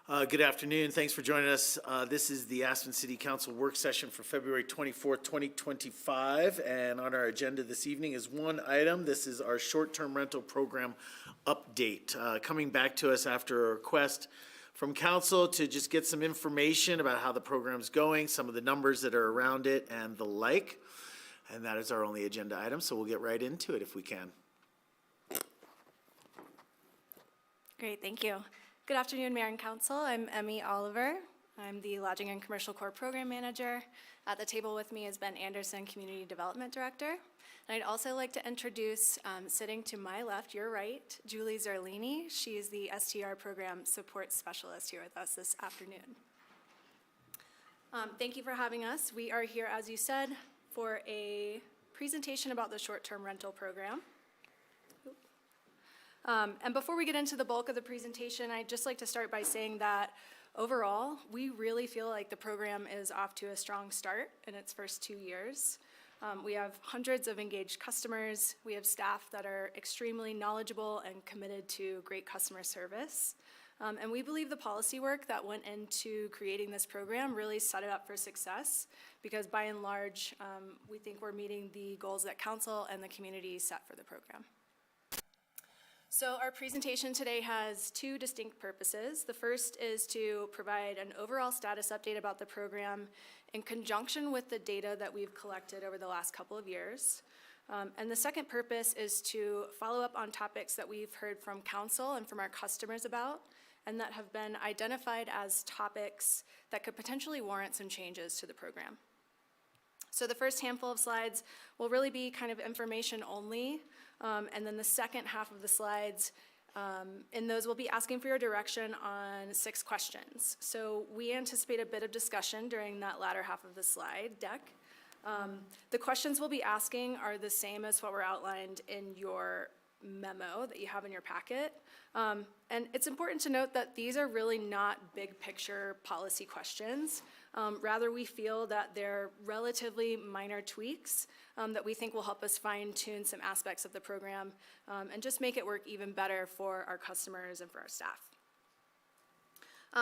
Good afternoon. Thanks for joining us. This is the Aspen City Council work session for February 24th, 2025. And on our agenda this evening is one item. This is our short-term rental program update. Coming back to us after a request from council to just get some information about how the program's going, some of the numbers that are around it and the like. And that is our only agenda item, so we'll get right into it if we can. Great, thank you. Good afternoon, Mayor and Council. I'm Emmy Oliver. I'm the Lodging and Commercial Core Program Manager. At the table with me is Ben Anderson, Community Development Director. And I'd also like to introduce, sitting to my left, your right, Julie Zarlini. She is the STR Program Support Specialist here with us this afternoon. Thank you for having us. We are here, as you said, for a presentation about the short-term rental program. And before we get into the bulk of the presentation, I'd just like to start by saying that overall, we really feel like the program is off to a strong start in its first 2 years. We have hundreds of engaged customers. We have staff that are extremely knowledgeable and committed to great customer service. And we believe the policy work that went into creating this program really set it up for success because by and large, we think we're meeting the goals that council and the community set for the program. So our presentation today has two distinct purposes. The first is to provide an overall status update about the program in conjunction with the data that we've collected over the last couple of years. And the second purpose is to follow up on topics that we've heard from council and from our customers about and that have been identified as topics that could potentially warrant some changes to the program. So the first handful of slides will really be kind of information only. And then the second half of the slides, in those we'll be asking for your direction on 6 questions. So we anticipate a bit of discussion during that latter half of the slide deck. The questions we'll be asking are the same as what were outlined in your memo that you have in your packet. And it's important to note that these are really not big picture policy questions. Rather, we feel that they're relatively minor tweaks that we think will help us fine-tune some aspects of the program and just make it work even better for our customers and for our staff.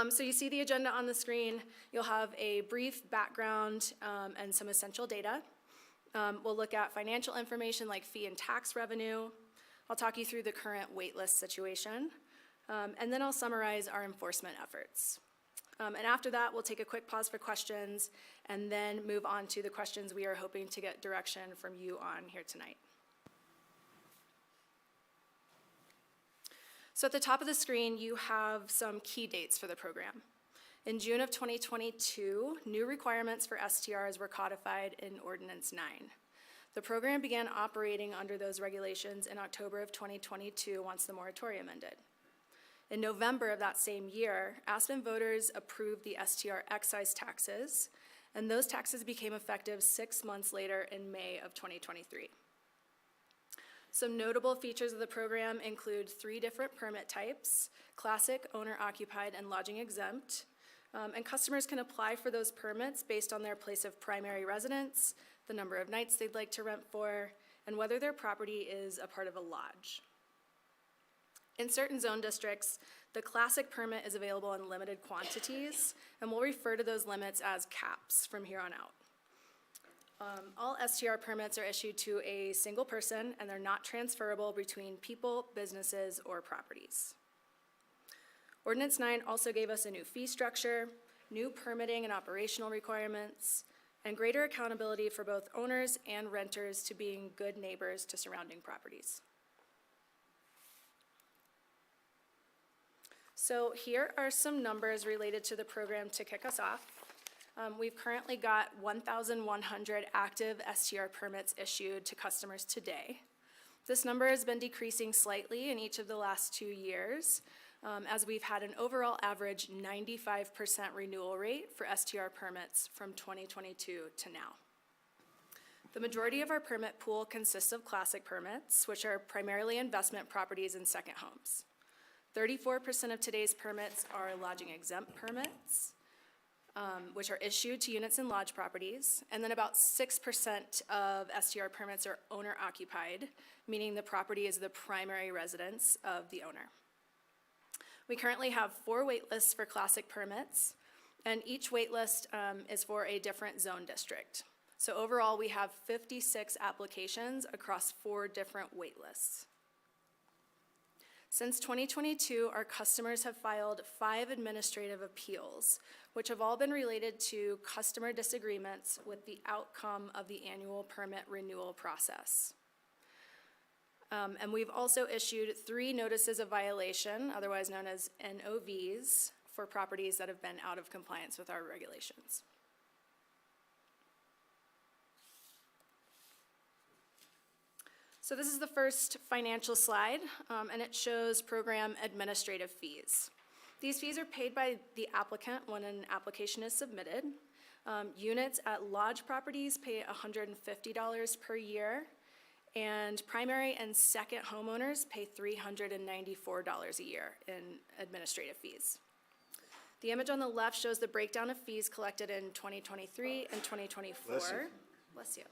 So you see the agenda on the screen. You'll have a brief background and some essential data. We'll look at financial information like fee and tax revenue. I'll talk you through the current waitlist situation. And then I'll summarize our enforcement efforts. And after that, we'll take a quick pause for questions and then move on to the questions we are hoping to get direction from you on here tonight. So at the top of the screen, you have some key dates for the program. In June of 2022, new requirements for STRs were codified in Ordinance 9. The program began operating under those regulations in October of 2022 once the moratorium ended. In November of that same year, Aspen voters approved the STR excise taxes, and those taxes became effective 6 months later in May of 2023. Some notable features of the program include 3 different permit types: classic, owner-occupied, and lodging exempt. And customers can apply for those permits based on their place of primary residence, the number of nights they'd like to rent for, and whether their property is a part of a lodge. In certain zone districts, the classic permit is available in limited quantities, and we'll refer to those limits as caps from here on out. All STR permits are issued to a single person, and they're not transferable between people, businesses, or properties. Ordinance 9 also gave us a new fee structure, new permitting and operational requirements, and greater accountability for both owners and renters to being good neighbors to surrounding properties. So here are some numbers related to the program to kick us off. We've currently got 1,100 active STR permits issued to customers today. This number has been decreasing slightly in each of the last 2 years, as we've had an overall average 95% renewal rate for STR permits from 2022 to now. The majority of our permit pool consists of classic permits, which are primarily investment properties and second homes. 34% of today's permits are lodging exempt permits, which are issued to units and lodge properties. And then about 6% of STR permits are owner occupied, meaning the property is the primary residence of the owner. We currently have 4 wait lists for classic permits, and each wait list is for a different zone district. So overall, we have 56 applications across 4 different wait lists. Since 2022, our customers have filed 5 administrative appeals, which have all been related to customer disagreements with the outcome of the annual permit renewal process. And we've also issued 3 notices of violation, otherwise known as NOVs, for properties that have been out of compliance with our regulations. So this is the first financial slide, and it shows program administrative fees. These fees are paid by the applicant when an application is submitted. Units at lodge properties pay $150 per year, and primary and second homeowners pay $394 a year in administrative fees. The image on the left shows the breakdown of fees collected in 2023 and 2024. Bless you.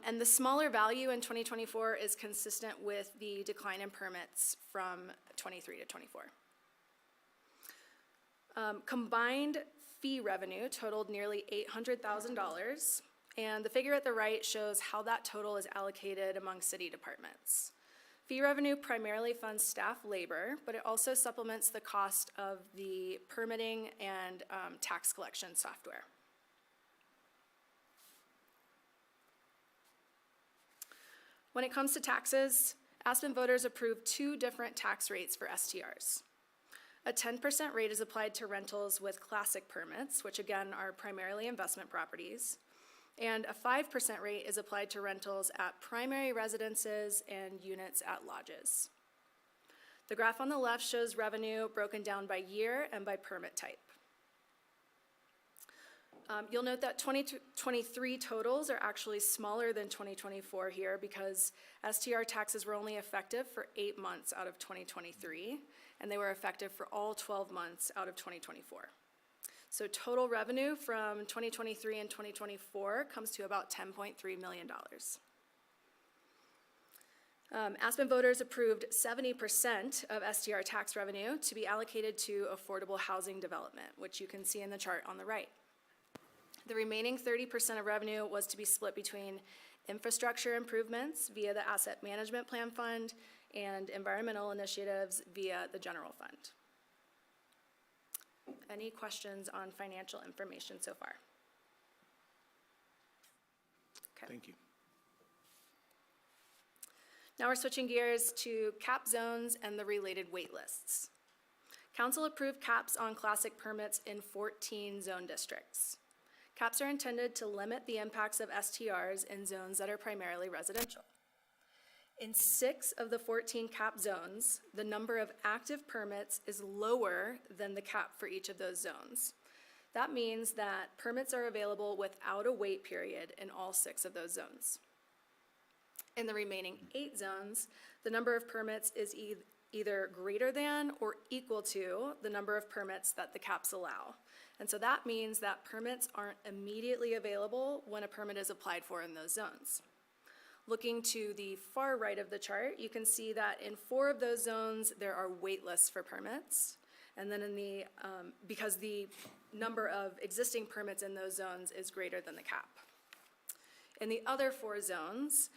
And the smaller value in 2024 is consistent with the decline in permits from 23 to 24. Combined fee revenue totaled nearly $800,000, and the figure at the right shows how that total is allocated among city departments. Fee revenue primarily funds staff labor, but it also supplements the cost of the permitting and tax collection software. When it comes to taxes, Aspen voters approved 2 different tax rates for STRs. A 10% rate is applied to rentals with classic permits, which again are primarily investment properties, and a 5% rate is applied to rentals at primary residences and units at lodges. The graph on the left shows revenue broken down by year and by permit type. You'll note that 2023 totals are actually smaller than 2024 here because STR taxes were only effective for 8 months out of 2023, and they were effective for all 12 months out of 2024. So total revenue from 2023 and 2024 comes to about $10.3 million. Aspen voters approved 70% of STR tax revenue to be allocated to affordable housing development, which you can see in the chart on the right. The remaining 30% of revenue was to be split between infrastructure improvements via the Asset Management Plan Fund and environmental initiatives via the General Fund. Any questions on financial information so far? Okay. Thank you. Now we're switching gears to cap zones and the related wait lists. Council approved caps on classic permits in 14 zone districts. Caps are intended to limit the impacts of STRs in zones that are primarily residential. In 6 of the 14 cap zones, the number of active permits is lower than the cap for each of those zones. That means that permits are available without a wait period in all 6 of those zones. In the remaining 8 zones, the number of permits is either greater than or equal to the number of permits that the caps allow. And so that means that permits aren't immediately available when a permit is applied for in those zones. Looking to the far right of the chart, you can see that in 4 of those zones, there are wait lists for permits. And then in the, because the number of existing permits in those zones is greater than the cap. In the other 4 zones,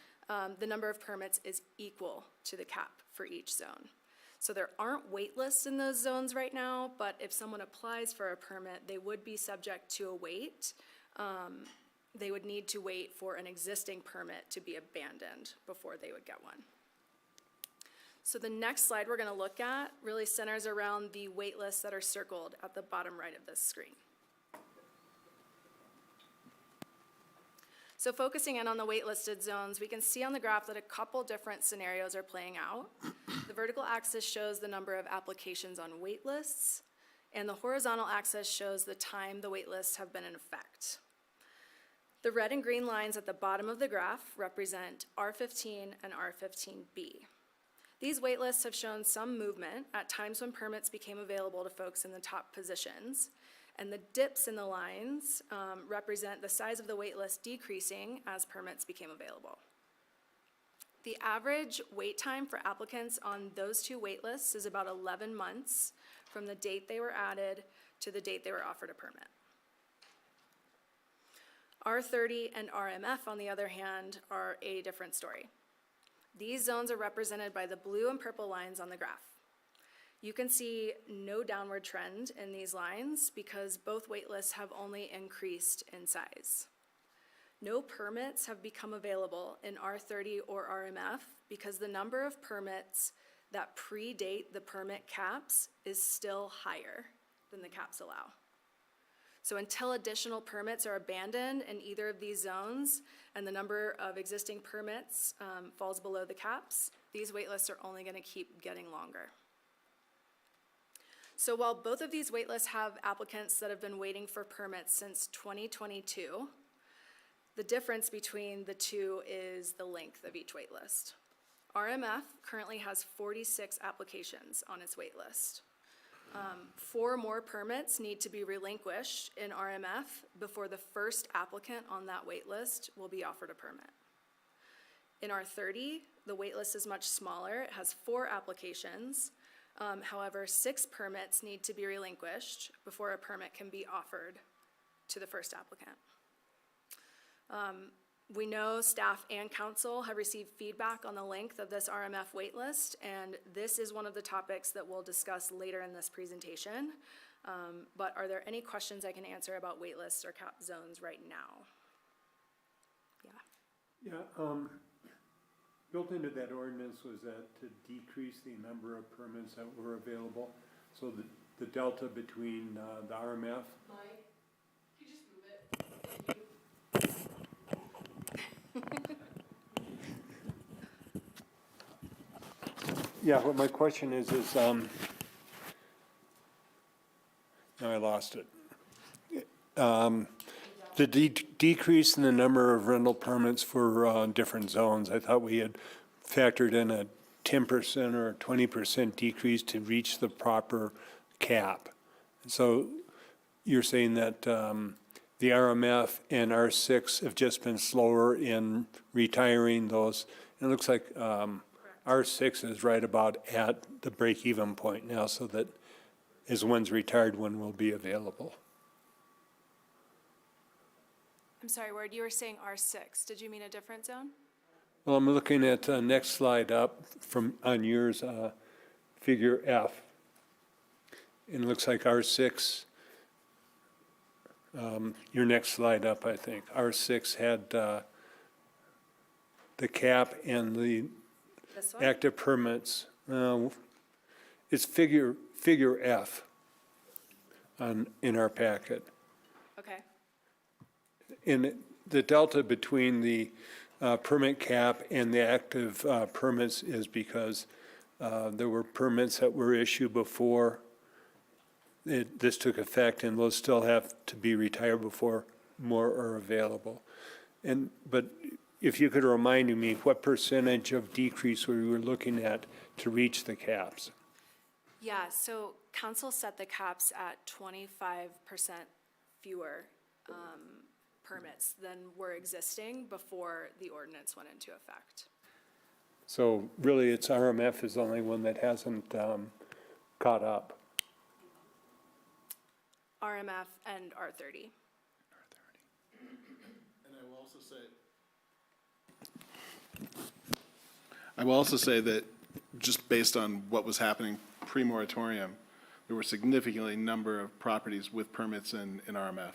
the number of permits is equal to the cap for each zone. So there aren't wait lists in those zones right now, but if someone applies for a permit, they would be subject to a wait. They would need to wait for an existing permit to be abandoned before they would get one. So the next slide we're going to look at really centers around the wait lists that are circled at the bottom right of this screen. So focusing in on the waitlisted zones, we can see on the graph that a couple different scenarios are playing out. The vertical axis shows the number of applications on wait lists, and the horizontal axis shows the time the wait lists have been in effect. The red and green lines at the bottom of the graph represent R15 and R15B. These wait lists have shown some movement at times when permits became available to folks in the top positions. And the dips in the lines represent the size of the wait list decreasing as permits became available. The average wait time for applicants on those two wait lists is about 11 months from the date they were added to the date they were offered a permit. R30 and RMF, on the other hand, are a different story. These zones are represented by the blue and purple lines on the graph. You can see no downward trend in these lines because both wait lists have only increased in size. No permits have become available in R30 or RMF because the number of permits that predate the permit caps is still higher than the caps allow. So until additional permits are abandoned in either of these zones and the number of existing permits falls below the caps, these wait lists are only going to keep getting longer. So while both of these wait lists have applicants that have been waiting for permits since 2022, the difference between the two is the length of each wait list. RMF currently has 46 applications on its wait list. 4 more permits need to be relinquished in RMF before the first applicant on that wait list will be offered a permit. In R30, the wait list is much smaller. It has 4 applications. However, 6 permits need to be relinquished before a permit can be offered to the first applicant. We know staff and council have received feedback on the length of this RMF waitlist, and this is one of the topics that we'll discuss later in this presentation. But are there any questions I can answer about waitlists or cap zones right now? Yeah. Yeah, built into that ordinance was that to decrease the number of permits that were available, so the delta between the RMF. Mike, can you just move it? Thank you. Yeah, what my question is now I lost it. The decrease in the number of rental permits for different zones, I thought we had factored in a 10% or 20% decrease to reach the proper cap. So you're saying that the RMF and R6 have just been slower in retiring those. It looks like R6 is right about at the break-even point now, so that as one's retired, one will be available. I'm sorry, Ward, you were saying R6. Did you mean a different zone? Well, I'm looking at next slide up from on yours, figure F. And it looks like R6, your next slide up, I think. R6 had the cap and the This one? active permits. It's figure F in our packet. Okay. And the delta between the permit cap and the active permits is because there were permits that were issued before this took effect, and those still have to be retired before more are available. But if you could remind me, what percentage of decrease we were looking at to reach the caps? Yeah, so council set the caps at 25% fewer permits than were existing before the ordinance went into effect. So really, it's RMF is the only one that hasn't caught up. RMF and R30. And I will also say that just based on what was happening pre-moratorium, there were significantly number of properties with permits in RMF,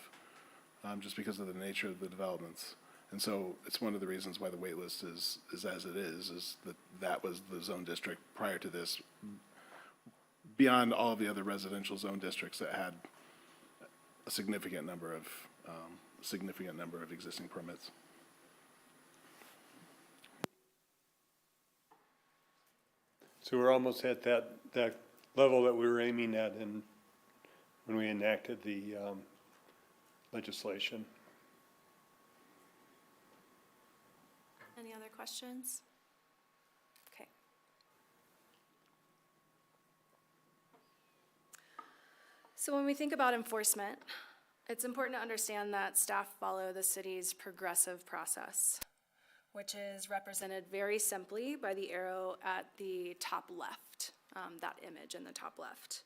just because of the nature of the developments. And so it's one of the reasons why the wait list is as it is that was the zone district prior to this, beyond all the other residential zone districts that had a significant number of existing permits. So we're almost at that level that we were aiming at when we enacted the legislation. Any other questions? Okay. So when we think about enforcement, it's important to understand that staff follow the city's progressive process. which is represented very simply by the arrow at the top left, that image in the top left.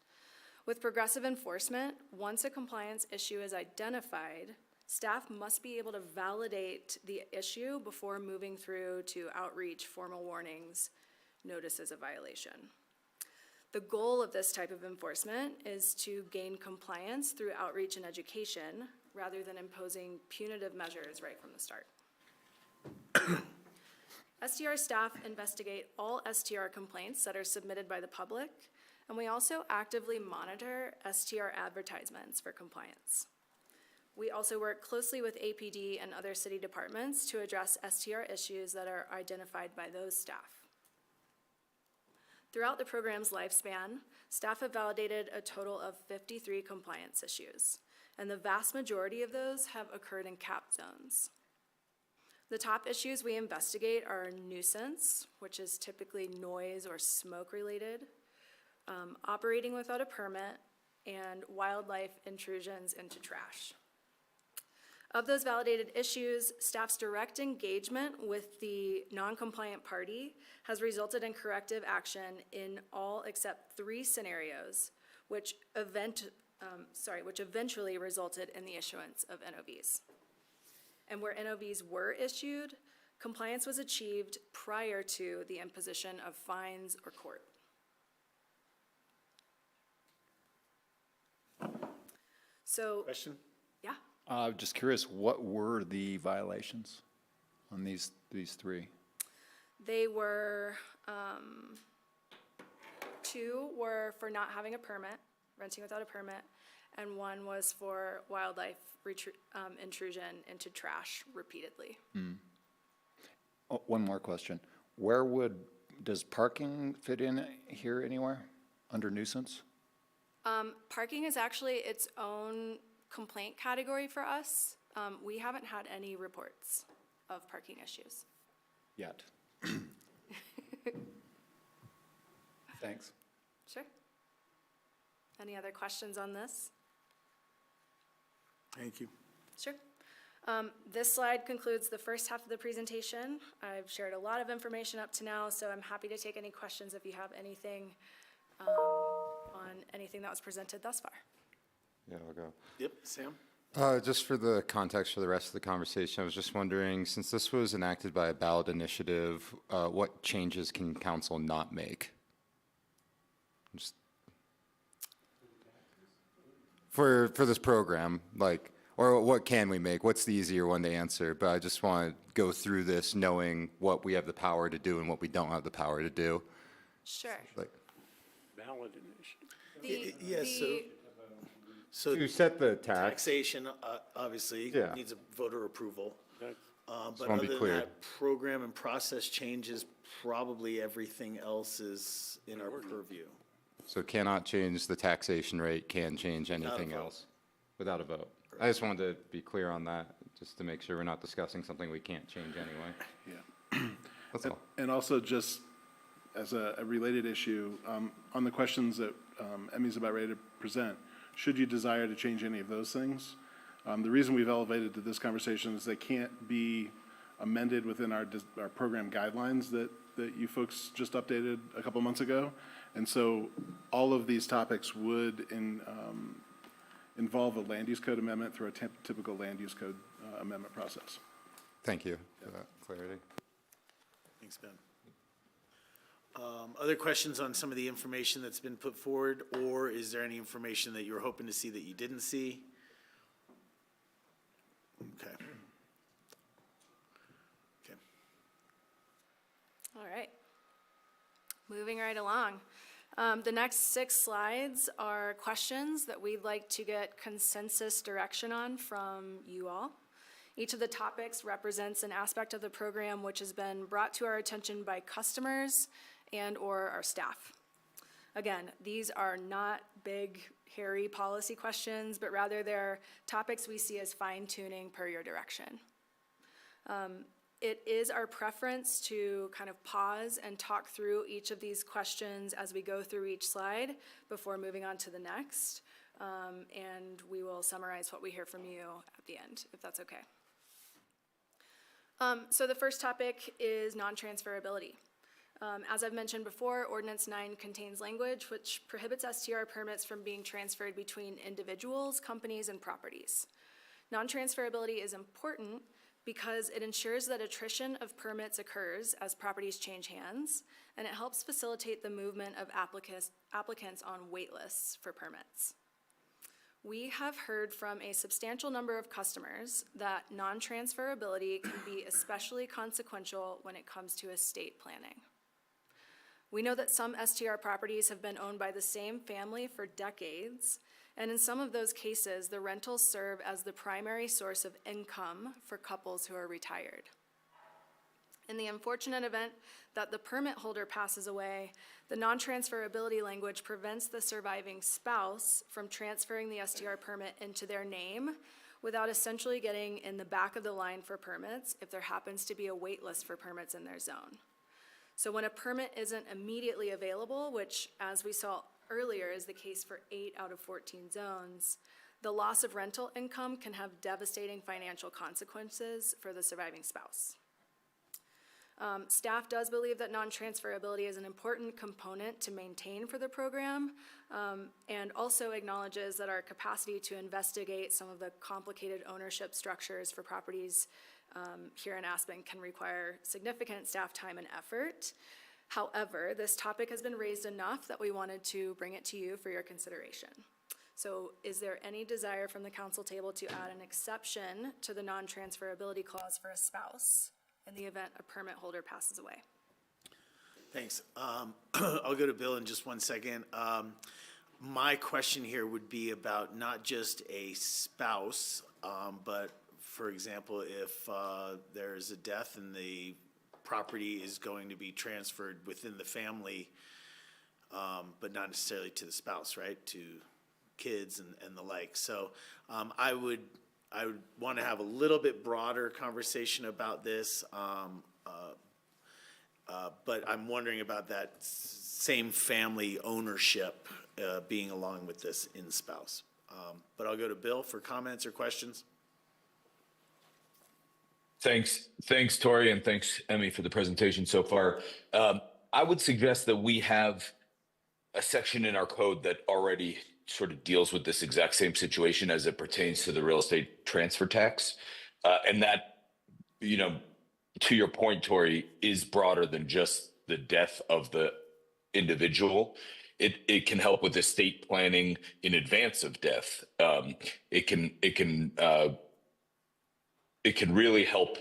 With progressive enforcement, once a compliance issue is identified, staff must be able to validate the issue before moving through to outreach, formal warnings, notices of violation. The goal of this type of enforcement is to gain compliance through outreach and education rather than imposing punitive measures right from the start. STR staff investigate all STR complaints that are submitted by the public, and we also actively monitor STR advertisements for compliance. We also work closely with APD and other city departments to address STR issues that are identified by those staff. Throughout the program's lifespan, staff have validated a total of 53 compliance issues, and the vast majority of those have occurred in CAP zones. The top issues we investigate are nuisance, which is typically noise or smoke related, operating without a permit, and wildlife intrusions into trash. Of those validated issues, staff's direct engagement with the non-compliant party has resulted in corrective action in all except 3 scenarios, which eventually resulted in the issuance of NOVs. And where NOVs were issued, compliance was achieved prior to the imposition of fines or court. So, Question? yeah. Just curious, what were the violations on these 3? They were, 2 were for not having a permit, renting without a permit, and 1 was for wildlife intrusion into trash repeatedly. Oh, one more question. Does parking fit in here anywhere under nuisance? Parking is actually its own complaint category for us. We haven't had any reports of parking issues. Yet. Thanks. Sure. Any other questions on this? Thank you. Sure. This slide concludes the first half of the presentation. I've shared a lot of information up to now, so I'm happy to take any questions if you have anything on anything that was presented thus far. Yeah, I'll go. Yep, Sam? Just for the context for the rest of the conversation, I was just wondering, since this was enacted by a ballot initiative, what changes can council not make? Just for this program, like, or what can we make? What's the easier one to answer? But I just want to go through this knowing what we have the power to do and what we don't have the power to do. Sure. Like, Ballot initiative. Yes, so to set the tax. taxation, obviously, Yeah. needs a voter approval. But wanna other be than clear. that, program and process changes, probably everything else is in our purview. So cannot change the taxation rate, can change anything vote. else without a vote. I just wanted to be clear on that, just to make sure we're not discussing something we can't change anyway. Yeah. That's all. And also just as a related issue, on the questions that Emmy's about ready to present, should you desire to change any of those things, the reason we've elevated to this conversation is they can't be amended within our program guidelines that you folks just updated a couple months ago. And so all of these topics would involve a land use code amendment through a typical land use code amendment process. Thank you for that clarity. Thanks, Ben. Other questions on some of the information that's been put forward, or is there any information that you were hoping to see that you didn't see? Okay. Okay. All right. Moving right along. The next 6 slides are questions that we'd like to get consensus direction on from you all. Each of the topics represents an aspect of the program which has been brought to our attention by customers and/or our staff. Again, these are not big, hairy policy questions, but rather they're topics we see as fine-tuning per your direction. It is our preference to kind of pause and talk through each of these questions as we go through each slide before moving on to the next. And we will summarize what we hear from you at the end, if that's okay. So the first topic is non-transferability. As I've mentioned before, Ordinance 9 contains language which prohibits STR permits from being transferred between individuals, companies, and properties. Non-transferability is important because it ensures that attrition of permits occurs as properties change hands, and it helps facilitate the movement of applicants on wait lists for permits. We have heard from a substantial number of customers that non-transferability can be especially consequential when it comes to estate planning. We know that some STR properties have been owned by the same family for decades, and in some of those cases, the rentals serve as the primary source of income for couples who are retired. In the unfortunate event that the permit holder passes away, the non-transferability language prevents the surviving spouse from transferring the STR permit into their name without essentially getting in the back of the line for permits if there happens to be a wait list for permits in their zone. So when a permit isn't immediately available, which as we saw earlier is the case for 8 out of 14 zones, the loss of rental income can have devastating financial consequences for the surviving spouse. Staff does believe that non-transferability is an important component to maintain for the program, and also acknowledges that our capacity to investigate some of the complicated ownership structures for properties here in Aspen can require significant staff time and effort. However, this topic has been raised enough that we wanted to bring it to you for your consideration. So is there any desire from the council table to add an exception to the non-transferability clause for a spouse in the event a permit holder passes away? Thanks. I'll go to Bill in just one second. My question here would be about not just a spouse, but for example, if there's a death and the property is going to be transferred within the family, but not necessarily to the spouse, right? To kids and the like. So I would want to have a little bit broader conversation about this, but I'm wondering about that same family ownership being along with this in-spouse. But I'll go to Bill for comments or questions. Thanks, Tori, and thanks, Emmy, for the presentation so far. I would suggest that we have a section in our code that already sort of deals with this exact same situation as it pertains to the real estate transfer tax. And that, you know, to your point, Tori, is broader than just the death of the individual. It can help with estate planning in advance of death. It can really help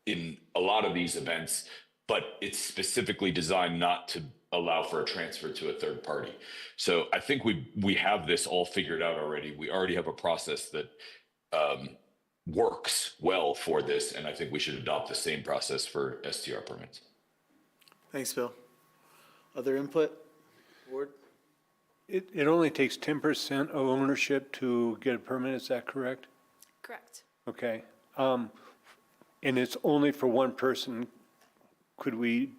in a lot of these events, but it's specifically designed not to allow for a transfer to a third party. So I think we have this all figured out already. We already have a process that works well for this, and I think we should adopt the same process for STR permits. Thanks, Bill. Other input? Ward? It only takes 10% of ownership to get a permit, is that correct? Correct. Okay. And it's only for one person. Could we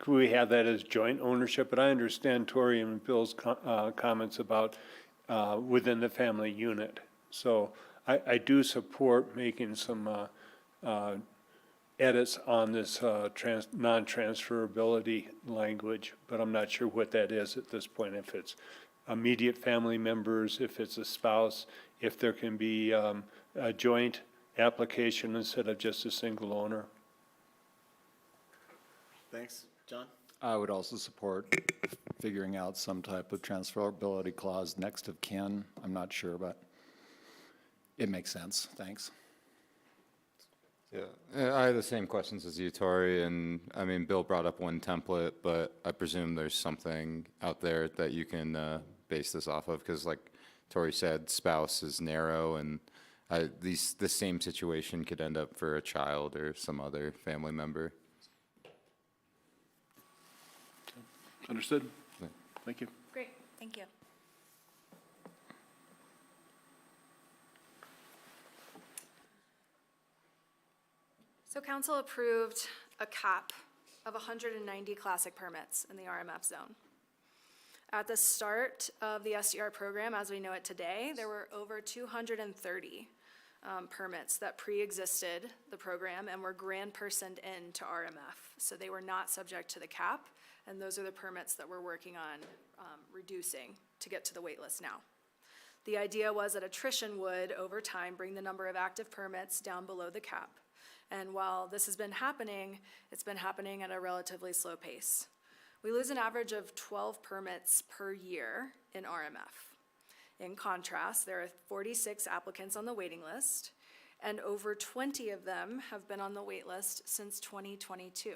have that as joint ownership? But I understand Tori and Bill's comments about within the family unit. So I do support making some edits on this non-transferability language, but I'm not sure what that is at this point. If it's immediate family members, if it's a spouse, if there can be a joint application instead of just a single owner. Thanks. John? I would also support figuring out some type of transferability clause next of kin. I'm not sure, but it makes sense. Thanks. Yeah, I have the same questions as you, Tori, and I mean, Bill brought up one template, but I presume there's something out there that you can base this off of, because like Tori said, spouse is narrow, and the same situation could end up for a child or some other family member. Understood. Thank you. Great, thank you. So council approved a cap of 190 classic permits in the RMF zone. At the start of the SDR program, as we know it today, there were over 230 permits that pre-existed the program and were grand-personed into RMF. So they were not subject to the cap, and those are the permits that we're working on reducing to get to the wait list now. The idea was that attrition would, over time, bring the number of active permits down below the cap. And while this has been happening, it's been happening at a relatively slow pace. We lose an average of 12 permits per year in RMF. In contrast, there are 46 applicants on the waiting list, and over 20 of them have been on the wait list since 2022.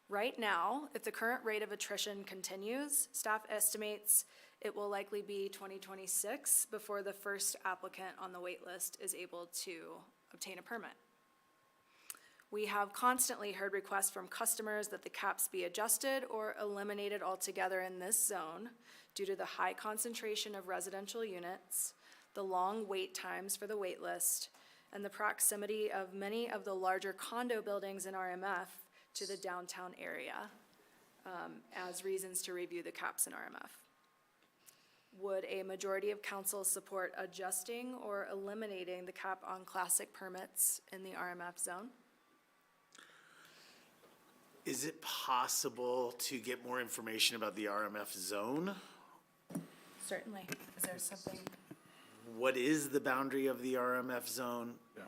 Right now, if the current rate of attrition continues, staff estimates it will likely be 2026 before the first applicant on the wait list is able to obtain a permit. We have constantly heard requests from customers that the caps be adjusted or eliminated altogether in this zone due to the high concentration of residential units, the long wait times for the wait list, and the proximity of many of the larger condo buildings in RMF to the downtown area as reasons to review the caps in RMF. Would a majority of council support adjusting or eliminating the cap on classic permits in the RMF zone? Is it possible to get more information about the RMF zone? Certainly. Is there something? What is the boundary of the RMF zone? Yeah.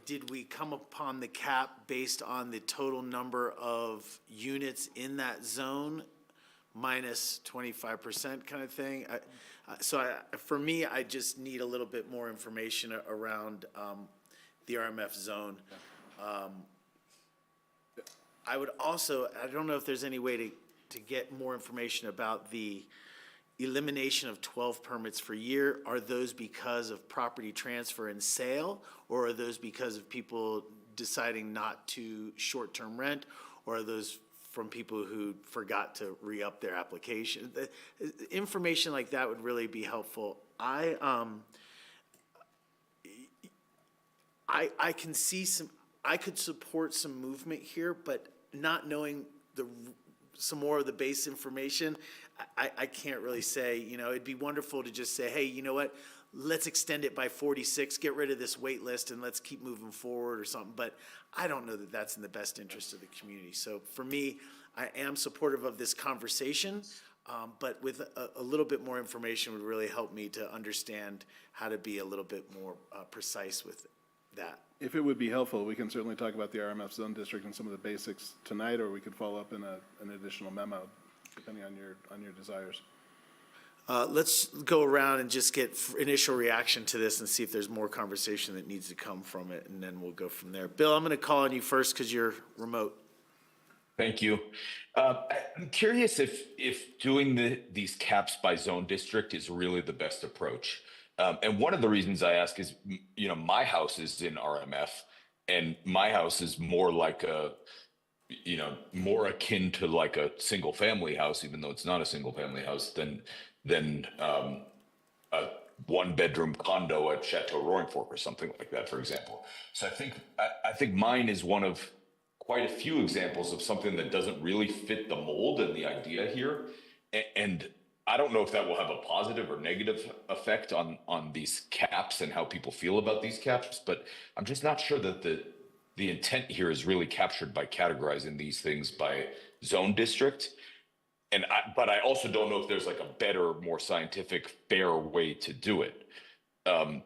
Did we come upon the cap based on the total number of units in that zone minus 25% kind of thing? For me, I just need a little bit more information around the RMF zone. I would also, I don't know if there's any way to get more information about the elimination of 12 permits per year. Are those because of property transfer and sale, or are those because of people deciding not to short-term rent, or are those from people who forgot to re-up their application? The information like that would really be helpful. I can see I could support some movement here, but not knowing some more of the base information, I can't really say. It'd be wonderful to just say, hey, you know what? Let's extend it by 46, get rid of this wait list, and let's keep moving forward or something. But I don't know that that's in the best interest of the community. So for me, I am supportive of this conversation, but with a little bit more information would really help me to understand how to be a little bit more precise with that. If it would be helpful, we can certainly talk about the RMF zone district and some of the basics tonight, or we could follow up in an additional memo, depending on your desires. Let's go around and just get initial reaction to this and see if there's more conversation that needs to come from it, and then we'll go from there. Bill, I'm going to call on you first because you're remote. Thank you. I'm curious if doing these caps by zone district is really the best approach. And one of the reasons I ask is, my house is in RMF, and my house is more like more akin to like a single family house, even though it's not a single family house, than a one bedroom condo at Chateau Roaring Fork or something like that, for example. So I think mine is one of quite a few examples of something that doesn't really fit the mold and the idea here. And I don't know if that will have a positive or negative effect on these caps and how people feel about these caps, but I'm just not sure that the intent here is really captured by categorizing these things by zone district. But I also don't know if there's like a better, more scientific, fair way to do it. And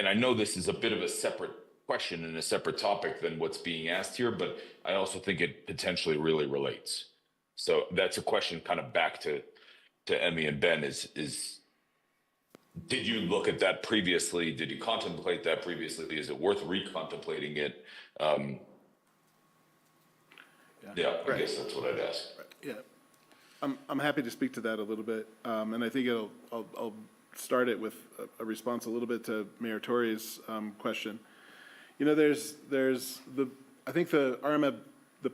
I know this is a bit of a separate question and a separate topic than what's being asked here, but I also think it potentially really relates. So that's a question kind of back to Emmy and Ben is did you look at that previously? Did you contemplate that previously? Is it worth recontemplating it? I guess that's what I'd ask. Yeah, I'm happy to speak to that a little bit, and I think I'll start it with a response a little bit to Mayor Tory's question. I think the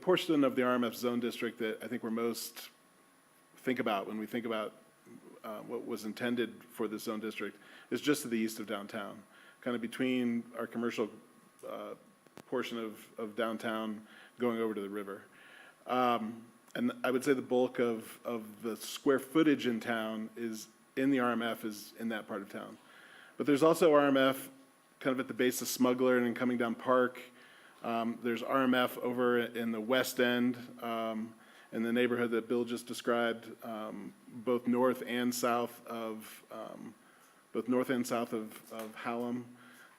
portion of the RMF zone district that I think we're most think about when we think about what was intended for the zone district is just to the east of downtown, kind of between our commercial portion of downtown going over to the river. And I would say the bulk of the square footage in town is in the RMF is in that part of town. But there's also RMF kind of at the base of Smuggler and then coming down Park. There's RMF over in the west end, in the neighborhood that Bill just described, both north and south of Hallam.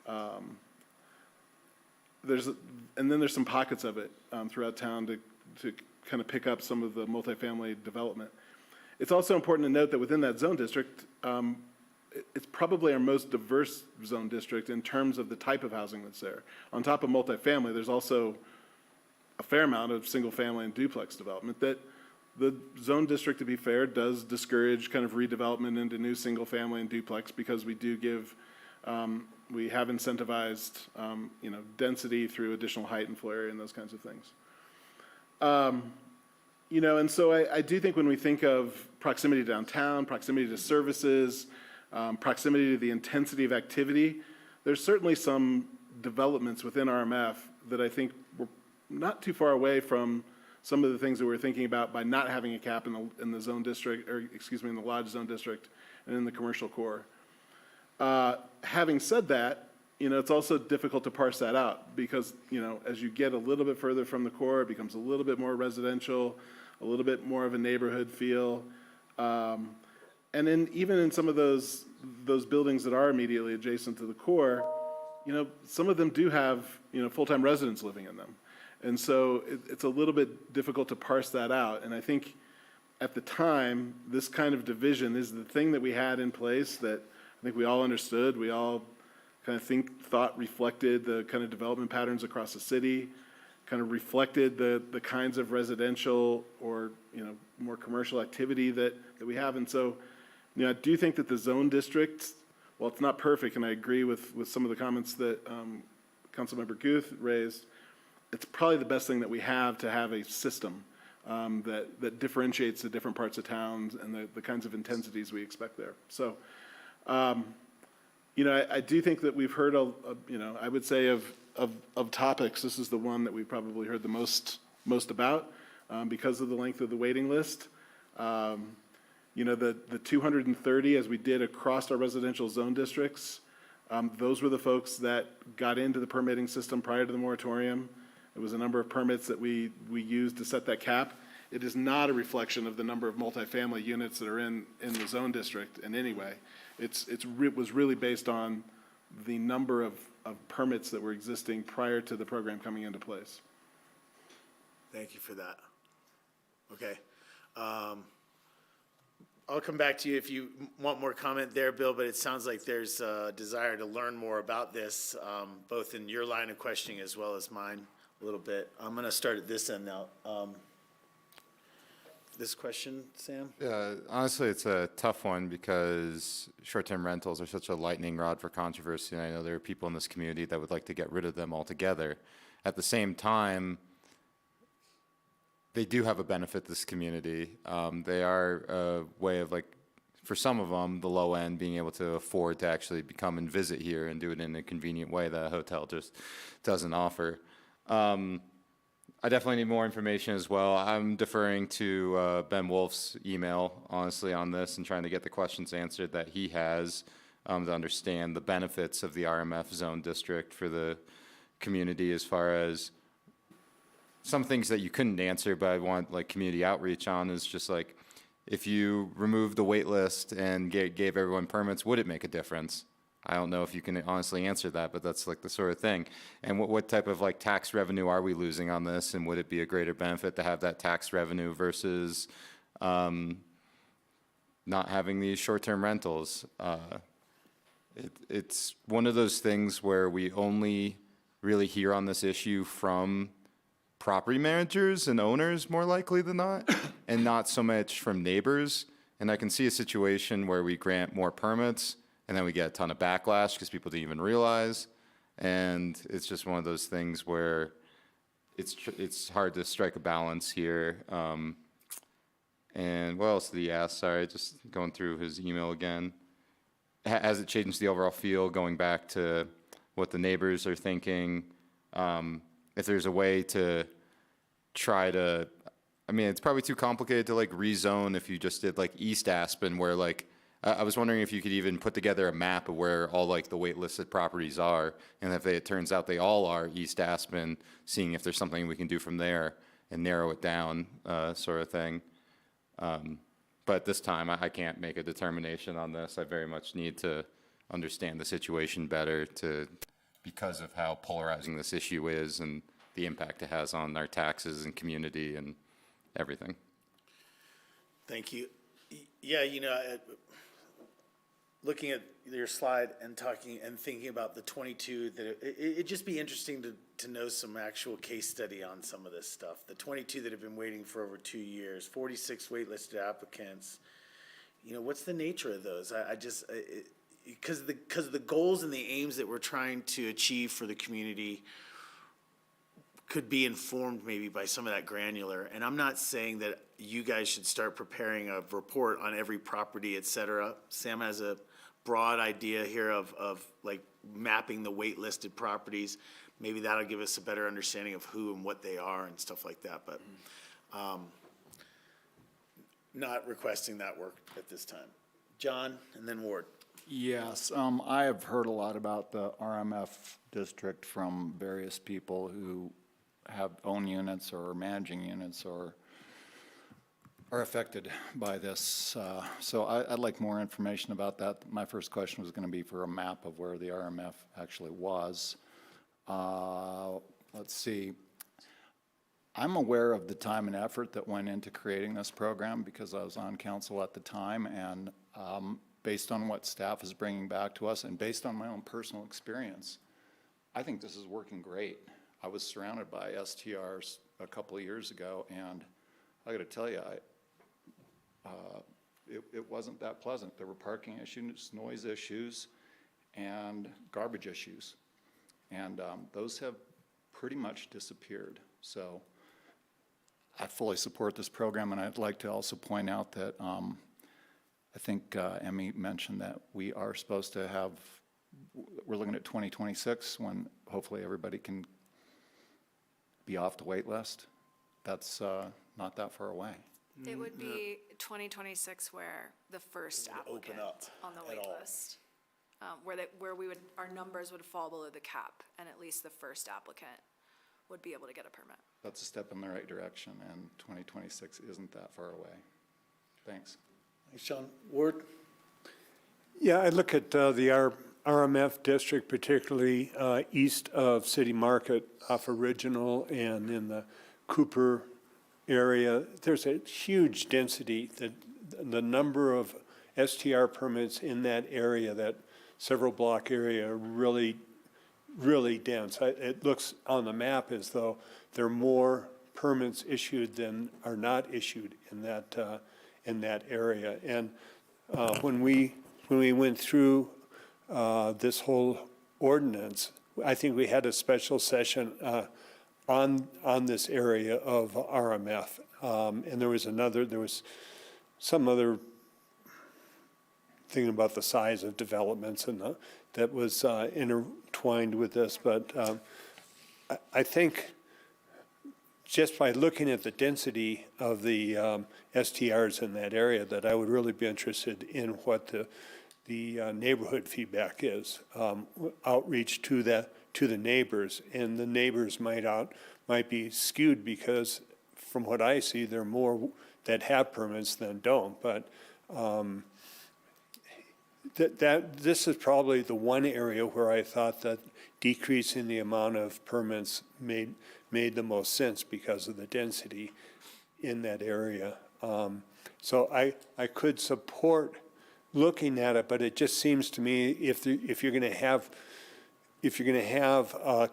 And then there's some pockets of it throughout town to kind of pick up some of the multifamily development. It's also important to note that within that zone district, it's probably our most diverse zone district in terms of the type of housing that's there. On top of multifamily, there's also a fair amount of single-family and duplex development that the zone district, to be fair, does discourage kind of redevelopment into new single-family and duplex because we do give, we have incentivized, density through additional height and floor area and those kinds of things. And so I do think when we think of proximity to downtown, proximity to services, proximity to the intensity of activity, there's certainly some developments within RMF that I think we're not too far away from some of the things that we're thinking about by not having a cap in the zone district, or excuse me, in the lodge zone district and in the commercial core. Having said that, it's also difficult to parse that out because, as you get a little bit further from the core, it becomes a little bit more residential, a little bit more of a neighborhood feel. And then even in some of those buildings that are immediately adjacent to the core, some of them do have, full-time residents living in them. And so it's a little bit difficult to parse that out. And I think at the time, this kind of division is the thing that we had in place that I think we all understood. We all kind of thought reflected the kind of development patterns across the city, kind of reflected the kinds of residential or, more commercial activity that we have. And so, I do think that the zone district, while it's not perfect, and I agree with some of the comments that Councilmember Guth raised, it's probably the best thing that we have to have a system that differentiates the different parts of towns and the kinds of intensities we expect there. So, I do think that we've heard, I would say of topics, this is the one that we've probably heard the most about because of the length of the waiting list. The 230, as we did across our residential zone districts, those were the folks that got into the permitting system prior to the moratorium. It was a number of permits that we used to set that cap. It is not a reflection of the number of multifamily units that are in the zone district in any way. It was really based on the number of permits that were existing prior to the program coming into place. Thank you for that. Okay. I'll come back to you if you want more comment there, Bill, but it sounds like there's a desire to learn more about this, both in your line of questioning as well as mine a little bit. I'm going to start at this end now. This question, Sam? Yeah, honestly, it's a tough one because short-term rentals are such a lightning rod for controversy. And I know there are people in this community that would like to get rid of them altogether. At the same time, they do have a benefit to this community. They are a way of, for some of them, the low end, being able to afford to actually come and visit here and do it in a convenient way that a hotel just doesn't offer. I definitely need more information as well. I'm deferring to Ben Wolf's email, honestly, on this and trying to get the questions answered that he has to understand the benefits of the RMF zone district for the community as far as some things that you couldn't answer, but I want community outreach on is just if you remove the wait list and gave everyone permits, would it make a difference? I don't know if you can honestly answer that, but that's the sort of thing. And what type of tax revenue are we losing on this? And would it be a greater benefit to have that tax revenue versus not having these short-term rentals? It's one of those things where we only really hear on this issue from property managers and owners more likely than not, and not so much from neighbors. And I can see a situation where we grant more permits and then we get a ton of backlash because people didn't even realize. And it's just one of those things where it's hard to strike a balance here. And what else did he ask? Sorry, just going through his email again. Has it changed the overall feel going back to what the neighbors are thinking? If there's a way to try to, it's probably too complicated to rezone if you just did East Aspen where I was wondering if you could even put together a map of where all like the waitlisted properties are, and if it turns out they all are East Aspen, seeing if there's something we can do from there and narrow it down, sort of thing. But this time, I can't make a determination on this. I very much need to understand the situation better because of how polarizing this issue is and the impact it has on our taxes and community and everything. Thank you. Yeah, looking at your slide and talking and thinking about the 22, that it'd just be interesting to know some actual case study on some of this stuff. The 22 that have been waiting for over 2 years, 46 waitlisted applicants. What's the nature of those? Because the goals and the aims that we're trying to achieve for the community could be informed maybe by some of that granular. And I'm not saying that you guys should start preparing a report on every property, et cetera. Sam has a broad idea here of like mapping the waitlisted properties. Maybe that'll give us a better understanding of who and what they are and stuff like that. But not requesting that work at this time. John, and then Ward. Yes, I have heard a lot about the RMF district from various people who own units or managing units or are affected by this. So I'd like more information about that. My first question was going to be for a map of where the RMF actually was. Let's see. I'm aware of the time and effort that went into creating this program because I was on council at the time, and based on what staff is bringing back to us and based on my own personal experience, I think this is working great. I was surrounded by STRs a couple of years ago, and I got to tell you, it wasn't that pleasant. There were parking issues, noise issues, and garbage issues, and those have pretty much disappeared. So I fully support this program, and I'd like to also point out that I think Emmy mentioned that we are supposed to have, we're looking at 2026 when hopefully everybody can be off the wait list. That's not that far away. It would be 2026 where the first applicant up on the at wait all. list, where our numbers would fall below the cap, and at least the first applicant would be able to get a permit. That's a step in the right direction, and 2026 isn't that far away. Thanks. Thanks, John. Ward? Yeah, I look at the RMF district, particularly east of City Market off Original and in the Cooper area. There's a huge density. The number of STR permits in that area, that several block area, are really, really dense. It looks on the map as though there are more permits issued than are not issued in that area. And when we went through this whole ordinance, I think we had a special session on this area of RMF. And there was some other thing about the size of developments and that was intertwined with this. But I think just by looking at the density of the STRs in that area, that I would really be interested in what the neighborhood feedback is, outreach to the neighbors, and the neighbors might be skewed because, from what I see, there are more that have permits than don't. But this is probably the one area where I thought that decreasing the amount of permits made the most sense because of the density in that area. So I could support looking at it, but it just seems to me if you're going to have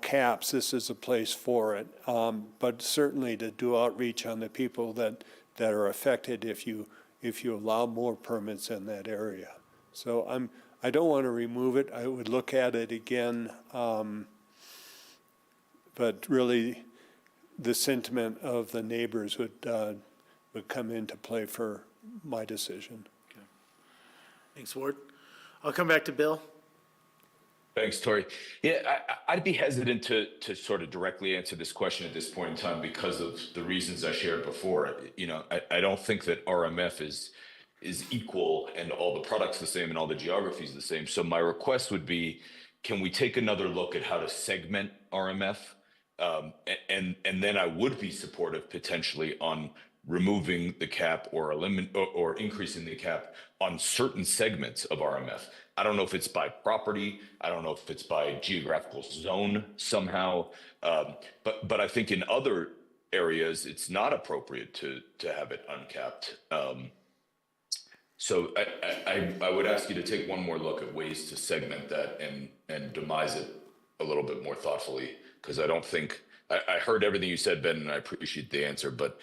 caps, this is a place for it. But certainly to do outreach on the people that are affected if you allow more permits in that area. So I don't want to remove it. I would look at it again, but really the sentiment of the neighbors would come into play for my decision. Okay. Thanks, Ward. I'll come back to Bill. Thanks, Tori. Yeah, I'd be hesitant to sort of directly answer this question at this point in time because of the reasons I shared before. I don't think that RMF is is equal and all the products the same and all the geography is the same. So my request would be, can we take another look at how to segment RMF? And then I would be supportive potentially on removing the cap or or increasing the cap on certain segments of RMF. I don't know if it's by property. I don't know if it's by geographical zone somehow. But I think in other areas, it's not appropriate to have it uncapped. So I would ask you to take one more look at ways to segment that and demise it a little bit more thoughtfully, because I don't think, I heard everything you said, Ben, and I appreciate the answer, but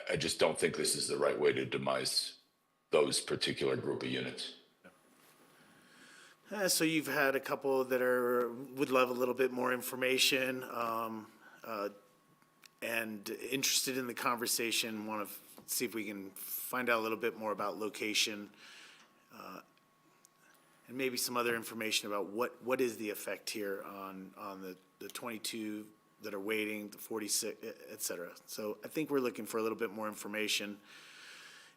I just don't think this is the right way to demise those particular group of units. So you've had a couple that would love a little bit more information, and interested in the conversation, want to see if we can find out a little bit more about location, and maybe some other information about what is the effect here on the 22 that are waiting, the 46, et cetera. So I think we're looking for a little bit more information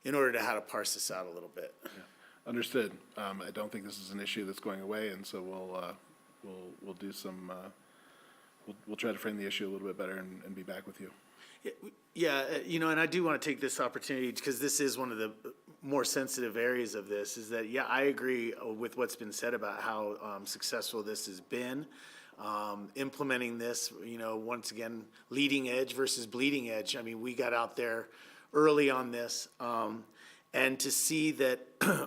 in order to how to parse this out a little bit. Understood. I don't think this is an issue that's going away, and so we'll do some, we'll try to frame the issue a little bit better and be back with you. Yeah, and I do want to take this opportunity, because this is one of the more sensitive areas of this, is that, yeah, I agree with what's been said about how successful this has been. Implementing this, once again, leading edge versus bleeding edge. I mean, we got out there early on this, and to see that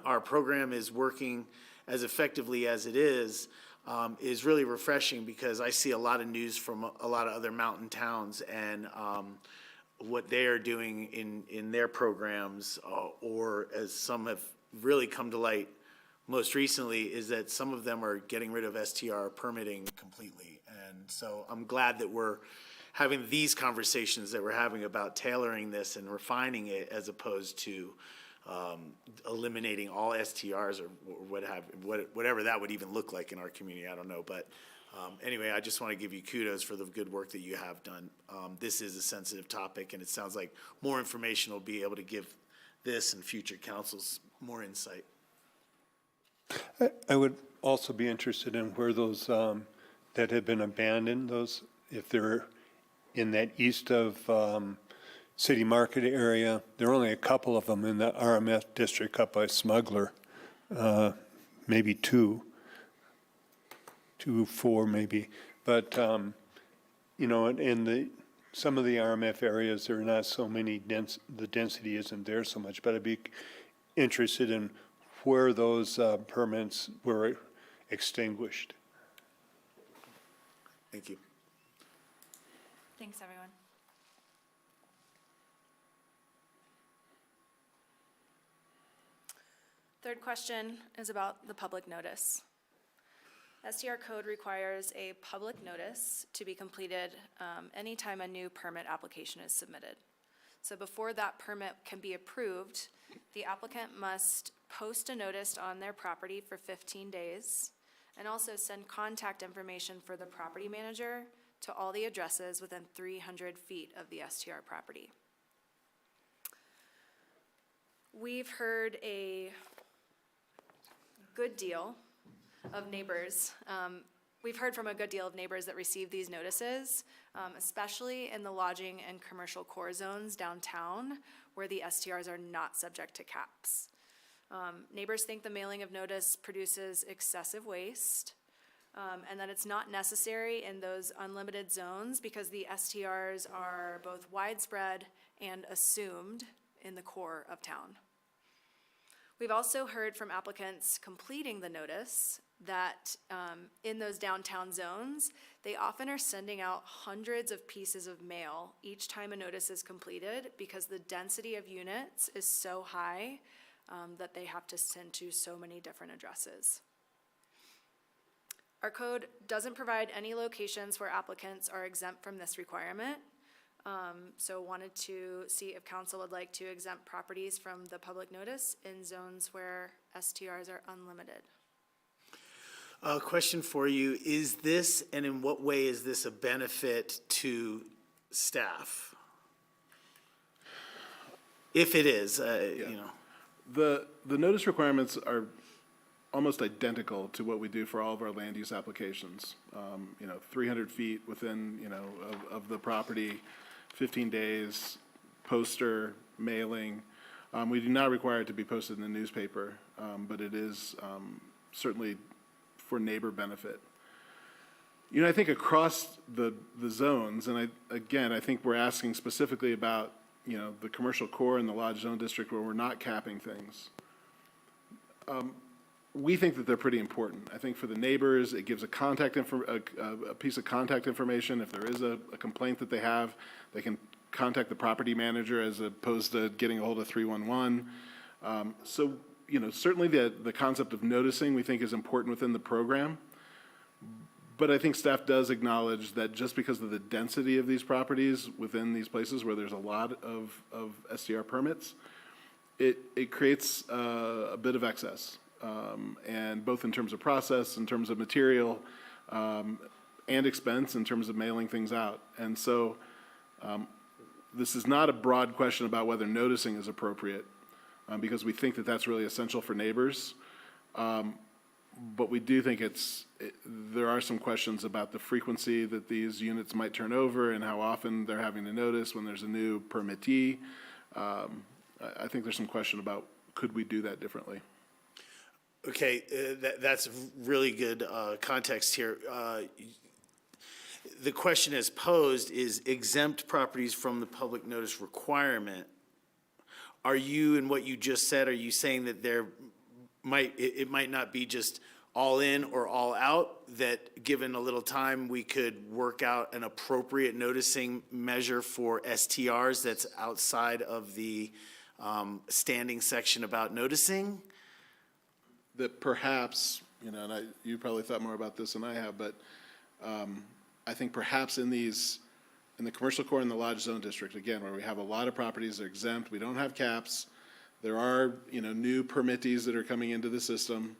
our program is working as effectively as it is really refreshing, because I see a lot of news from a lot of other mountain towns and what they are doing in their programs, or as some have really come to light most recently, is that some of them are getting rid of STR permitting completely. And so I'm glad that we're having these conversations that we're having about tailoring this and refining it, as opposed to eliminating all STRs or whatever that would even look like in our community. I don't know. But anyway, I just want to give you kudos for the good work that you have done. This is a sensitive topic, and it sounds like more information will be able to give this and future councils more insight. I would also be interested in where those that have been abandoned, those, if they're in that east of City Market area. There are only a couple of them in the RMF district up by Smuggler, maybe two, 4 maybe. But, in some of the RMF areas, there are not so many, the density isn't there so much, but I'd be interested in where those permits were extinguished. Thank you. Thanks, everyone. Third question is about the public notice. STR code requires a public notice to be completed anytime a new permit application is submitted. So before that permit can be approved, the applicant must post a notice on their property for 15 days and also send contact information for the property manager to all the addresses within 300 feet of the STR property. We've heard a good deal of neighbors. We've heard from a good deal of neighbors that receive these notices, especially in the lodging and commercial core zones downtown, where the STRs are not subject to caps. Neighbors think the mailing of notice produces excessive waste, and that it's not necessary in those unlimited zones because the STRs are both widespread and assumed in the core of town. We've also heard from applicants completing the notice that in those downtown zones, they often are sending out hundreds of pieces of mail each time a notice is completed, because the density of units is so high that they have to send to so many different addresses. Our code doesn't provide any locations where applicants are exempt from this requirement. So wanted to see if council would like to exempt properties from the public notice in zones where STRs are unlimited. Question for you, is this, and in what way is this a benefit to staff? If it is, The notice requirements are almost identical to what we do for all of our land use applications. 300 feet within, of the property, 15 days, poster, mailing. We do not require it to be posted in the newspaper, but it is certainly for neighbor benefit. I think across the zones, and I think we're asking specifically about, the commercial core and the lodge zone district where we're not capping things. We think that they're pretty important. I think for the neighbors, it gives a piece of contact information. If there is a complaint that they have, they can contact the property manager as opposed to getting a hold of 311. Certainly the concept of noticing we think is important within the program. But I think staff does acknowledge that just because of the density of these properties within these places where there's a lot of STR permits, it creates a bit of excess. And both in terms of process, in terms of material, and expense in terms of mailing things out. And so this is not a broad question about whether noticing is appropriate, because we think that that's really essential for neighbors. But we do think there are some questions about the frequency that these units might turn over and how often they're having to notice when there's a new permittee. I think there's some question about could we do that differently. Okay, that's really good context here. The question as posed is exempt properties from the public notice requirement. Are you, in what you just said, are you saying that it might not be just all in or all out, that given a little time, we could work out an appropriate noticing measure for STRs that's outside of the standing section about noticing? That perhaps, and you probably thought more about this than I have, but I think perhaps in the commercial core and the lodge zone district, again, where we have a lot of properties that are exempt, we don't have caps. There are, new permittees that are coming into the system.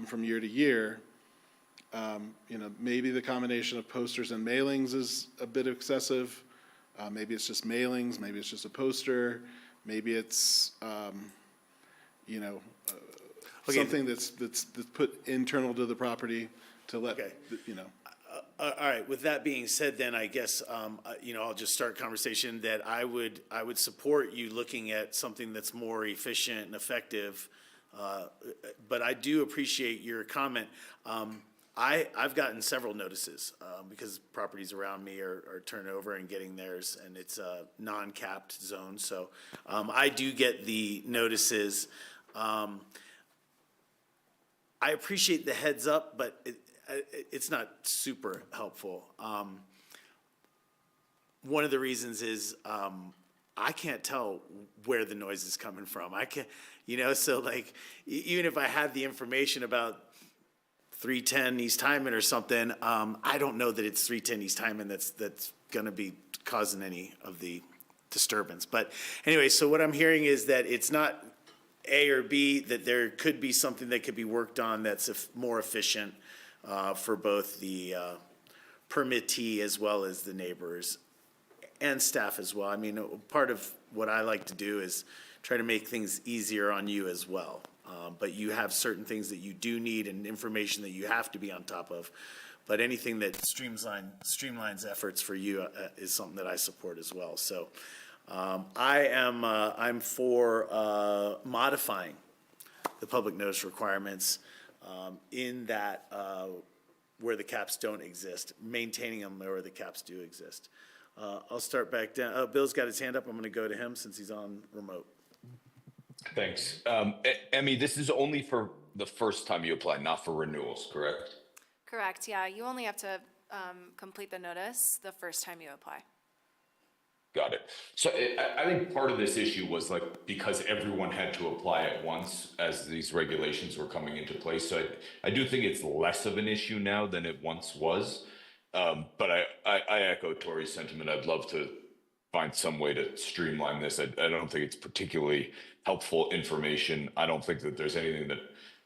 From year to year. Maybe the combination of posters and mailings is a bit excessive. Maybe it's just mailings, maybe it's just a poster, maybe it's, something that's put internal to the property to let, All right, with that being said, then I guess, I'll just start a conversation that I would support you looking at something that's more efficient and effective. But I do appreciate your comment. I've gotten several notices, because properties around me are turned over and getting theirs, and it's a non-capped zone. So, I do get the notices. I appreciate the heads up, but it's not super helpful. One of the reasons is I can't tell where the noise is coming from. I can't, so like even if I had the information about 310 East Hyman or something, I don't know that it's 310 East Hyman that's going to be causing any of the disturbance. But anyway, so what I'm hearing is that it's not A or B, that there could be something that could be worked on that's more efficient for both the permittee as well as the neighbors and staff as well. I mean, part of what I like to do is try to make things easier on you as well. But you have certain things that you do need and information that you have to be on top of. But anything that streamlines efforts for you is something that I support as well. So I'm for modifying the public notice requirements in that where the caps don't exist, maintaining them where the caps do exist. I'll start back down. Bill's got his hand up. I'm going to go to him since he's on remote. Thanks. Emmy, this is only for the first time you apply, not for renewals, correct? Correct, yeah. You only have to complete the notice the first time you apply. Got it. So I think part of this issue was like because everyone had to apply at once as these regulations were coming into place. So I do think it's less of an issue now than it once was. But I echo Tori's sentiment. I'd love to find some way to streamline this. I don't think it's particularly helpful information. I don't think that there's anything that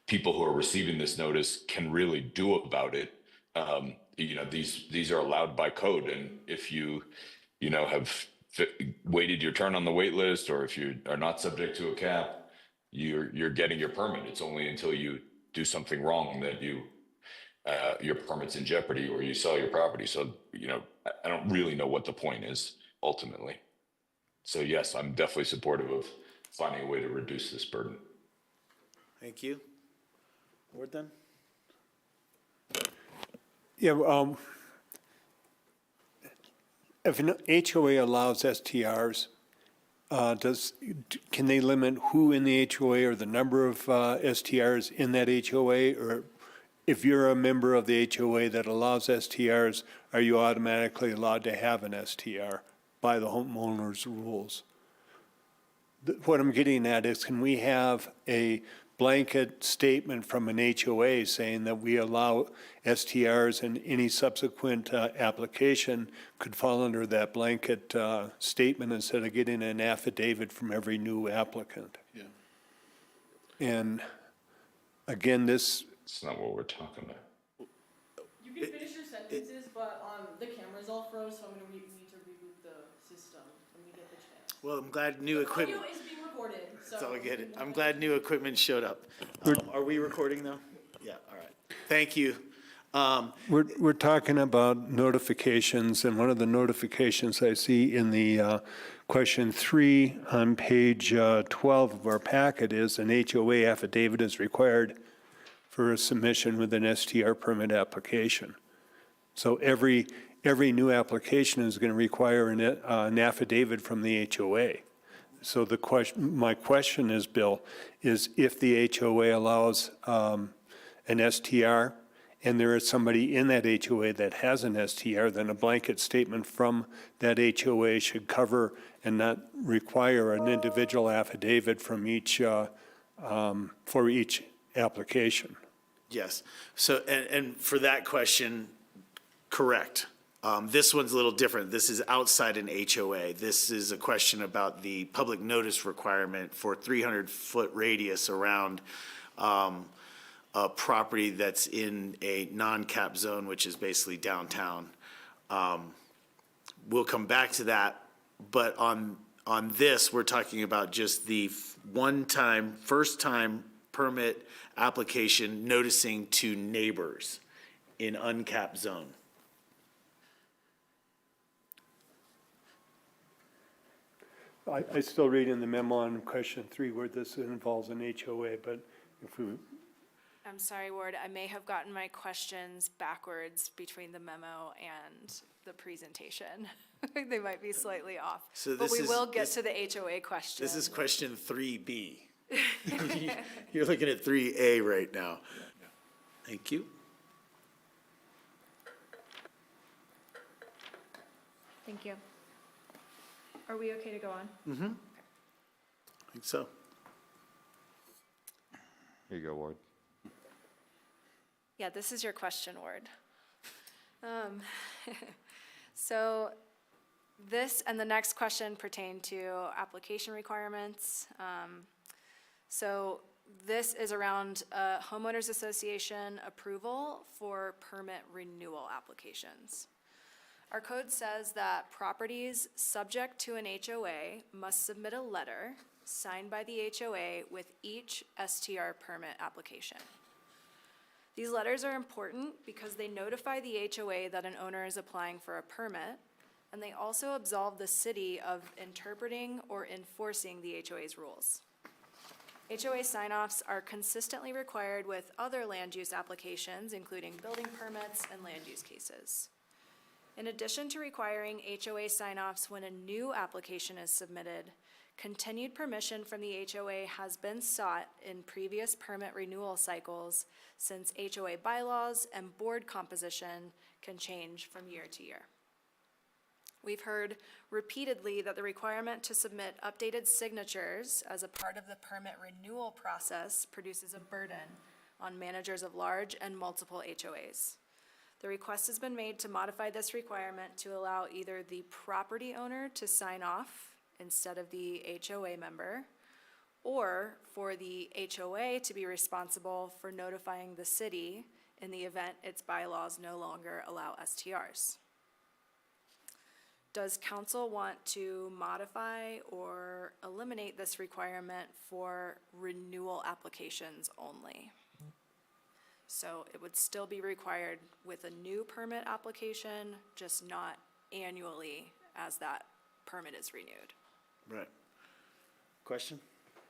people who are receiving this notice can really do about it. These are allowed by code. And if you have waited your turn on the wait list, or if you are not subject to a cap, you're getting your permit. It's only until you do something wrong that your permit's in jeopardy or you sell your property. So, I don't really know what the point is ultimately. So yes, I'm definitely supportive of finding a way to reduce this burden. Thank you. Ward then? Yeah, if an HOA allows STRs, can they limit who in the HOA or the number of STRs in that HOA? Or if you're a member of the HOA that allows STRs, are you automatically allowed to have an STR by the homeowner's rules? What I'm getting at is, can we have a blanket statement from an HOA saying that we allow STRs and any subsequent application could fall under that blanket statement instead of getting an affidavit from every new applicant? Yeah. And again, It's not what we're talking about. You can finish your sentences, but the camera's all froze, so I'm gonna need to reboot the system when we get the chance. Well, I'm glad new equipment. Audio is being recorded, so. That's all I get it. I'm glad new equipment showed up. Are we recording though? Yeah, all right. Thank you. we're talking about notifications, and one of the notifications I see in the question 3 on page 12 of our packet is an HOA affidavit is required for a submission with an STR permit application. So every new application is going to require an affidavit from the HOA. So my question is, Bill, is if the HOA allows an STR and there is somebody in that HOA that has an STR, then a blanket statement from that HOA should cover and not require an individual affidavit from each, for each application. Yes. So, and for that question, correct. This one's a little different. This is outside an HOA. This is a question about the public notice requirement for 300-foot radius around a property that's in a non-cap zone, which is basically downtown. We'll come back to that, but on this, we're talking about just the first-time permit application noticing to neighbors in uncapped zone. I still read in the memo on question 3 where this involves an HOA, but if we, I'm sorry, Ward, I may have gotten my questions backwards between the memo and the presentation. They might be slightly off. So But this we is- will get to the HOA question. This is question 3B. You're looking at 3A right now. Thank you. Thank you. Are we okay to go on? I think so. Here you go, Ward. Yeah, this is your question, Ward. So this and the next question pertain to application requirements. So this is around a homeowners association approval for permit renewal applications. Our code says that properties subject to an HOA must submit a letter signed by the HOA with each STR permit application. These letters are important because they notify the HOA that an owner is applying for a permit, and they also absolve the city of interpreting or enforcing the HOA's rules. HOA sign-offs are consistently required with other land use applications, including building permits and land use cases. In addition to requiring HOA sign-offs when a new application is submitted, continued permission from the HOA has been sought in previous permit renewal cycles since HOA bylaws and board composition can change from year to year. We've heard repeatedly that the requirement to submit updated signatures as a part of the permit renewal process produces a burden on managers of large and multiple HOAs. The request has been made to modify this requirement to allow either the property owner to sign off instead of the HOA member, or for the HOA to be responsible for notifying the city in the event its bylaws no longer allow STRs. Does council want to modify or eliminate this requirement for renewal applications only? So it would still be required with a new permit application, just not annually as that permit is renewed. Right. Question?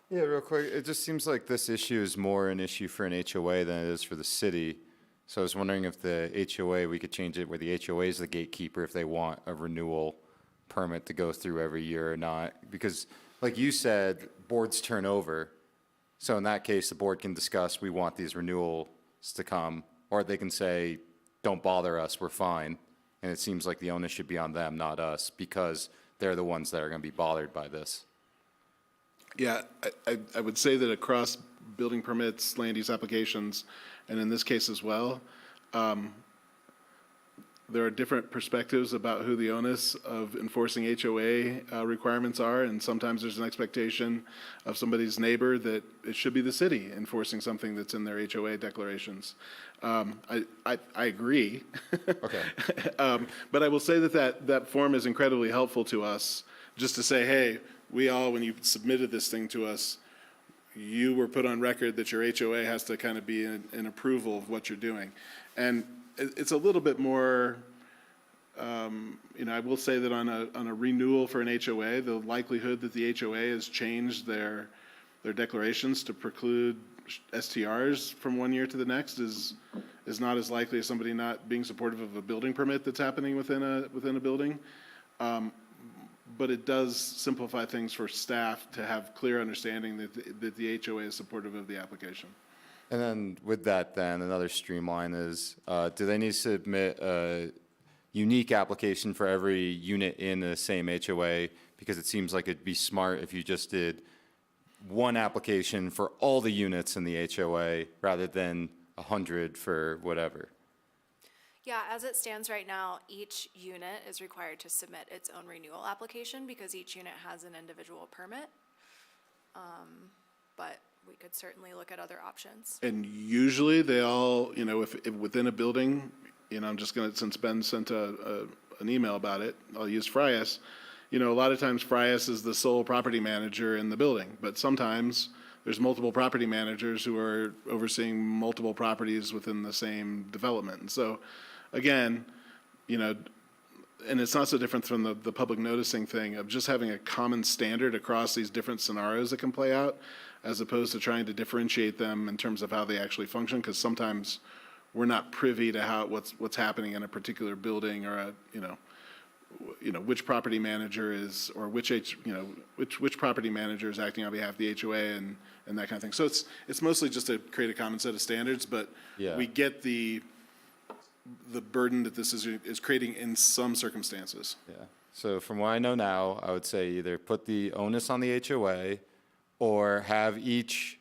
Yeah, real quick, it just seems like this issue is more an issue for an HOA than it is for the city. So I was wondering if the HOA, we could change it where the HOA is the gatekeeper if they want a renewal permit to go through every year or not. Because like you said, boards turn over. So in that case, the board can discuss, we want these renewals to come, or they can say, don't bother us, we're fine. And it seems like the onus should be on them, not us, because they're the ones that are going to be bothered by this. Yeah, I would say that across building permits, land use applications, and in this case as well, there are different perspectives about who the onus of enforcing HOA requirements are, and sometimes there's an expectation of somebody's neighbor that it should be the city enforcing something that's in their HOA declarations. I agree. Okay. But I will say that form is incredibly helpful to us, just to say, hey, we all, when you submitted this thing to us, you were put on record that your HOA has to kind of be in approval of what you're doing. And it's a little bit more, I will say that on a renewal for an HOA, the likelihood that the HOA has changed their declarations to preclude STRs from one year to the next is not as likely as somebody not being supportive of a building permit that's happening within a building. But it does simplify things for staff to have clear understanding that the HOA is supportive of the application. And then with that, then another streamline is, do they need to submit a unique application for every unit in the same HOA? Because it seems like it'd be smart if you just did one application for all the units in the HOA rather than 100 for whatever. Yeah, as it stands right now, each unit is required to submit its own renewal application because each unit has an individual permit. But we could certainly look at other options. And usually they all, if within a building, I'm just going to, since Ben sent an email about it, I'll use Frias. A lot of times Frias is the sole property manager in the building, but sometimes there's multiple property managers who are overseeing multiple properties within the same development. And so, again, and it's not so different from the public noticing thing of just having a common standard across these different scenarios that can play out, as opposed to trying to differentiate them in terms of how they actually function, because sometimes we're not privy to what's happening in a particular building or which property manager is, or which property manager is acting on behalf of the HOA and that kind of thing. So it's mostly just to create a common set of standards, but Yeah. we get the burden that this is creating in some circumstances. Yeah. So from what I know now, I would say either put the onus on the HOA or have each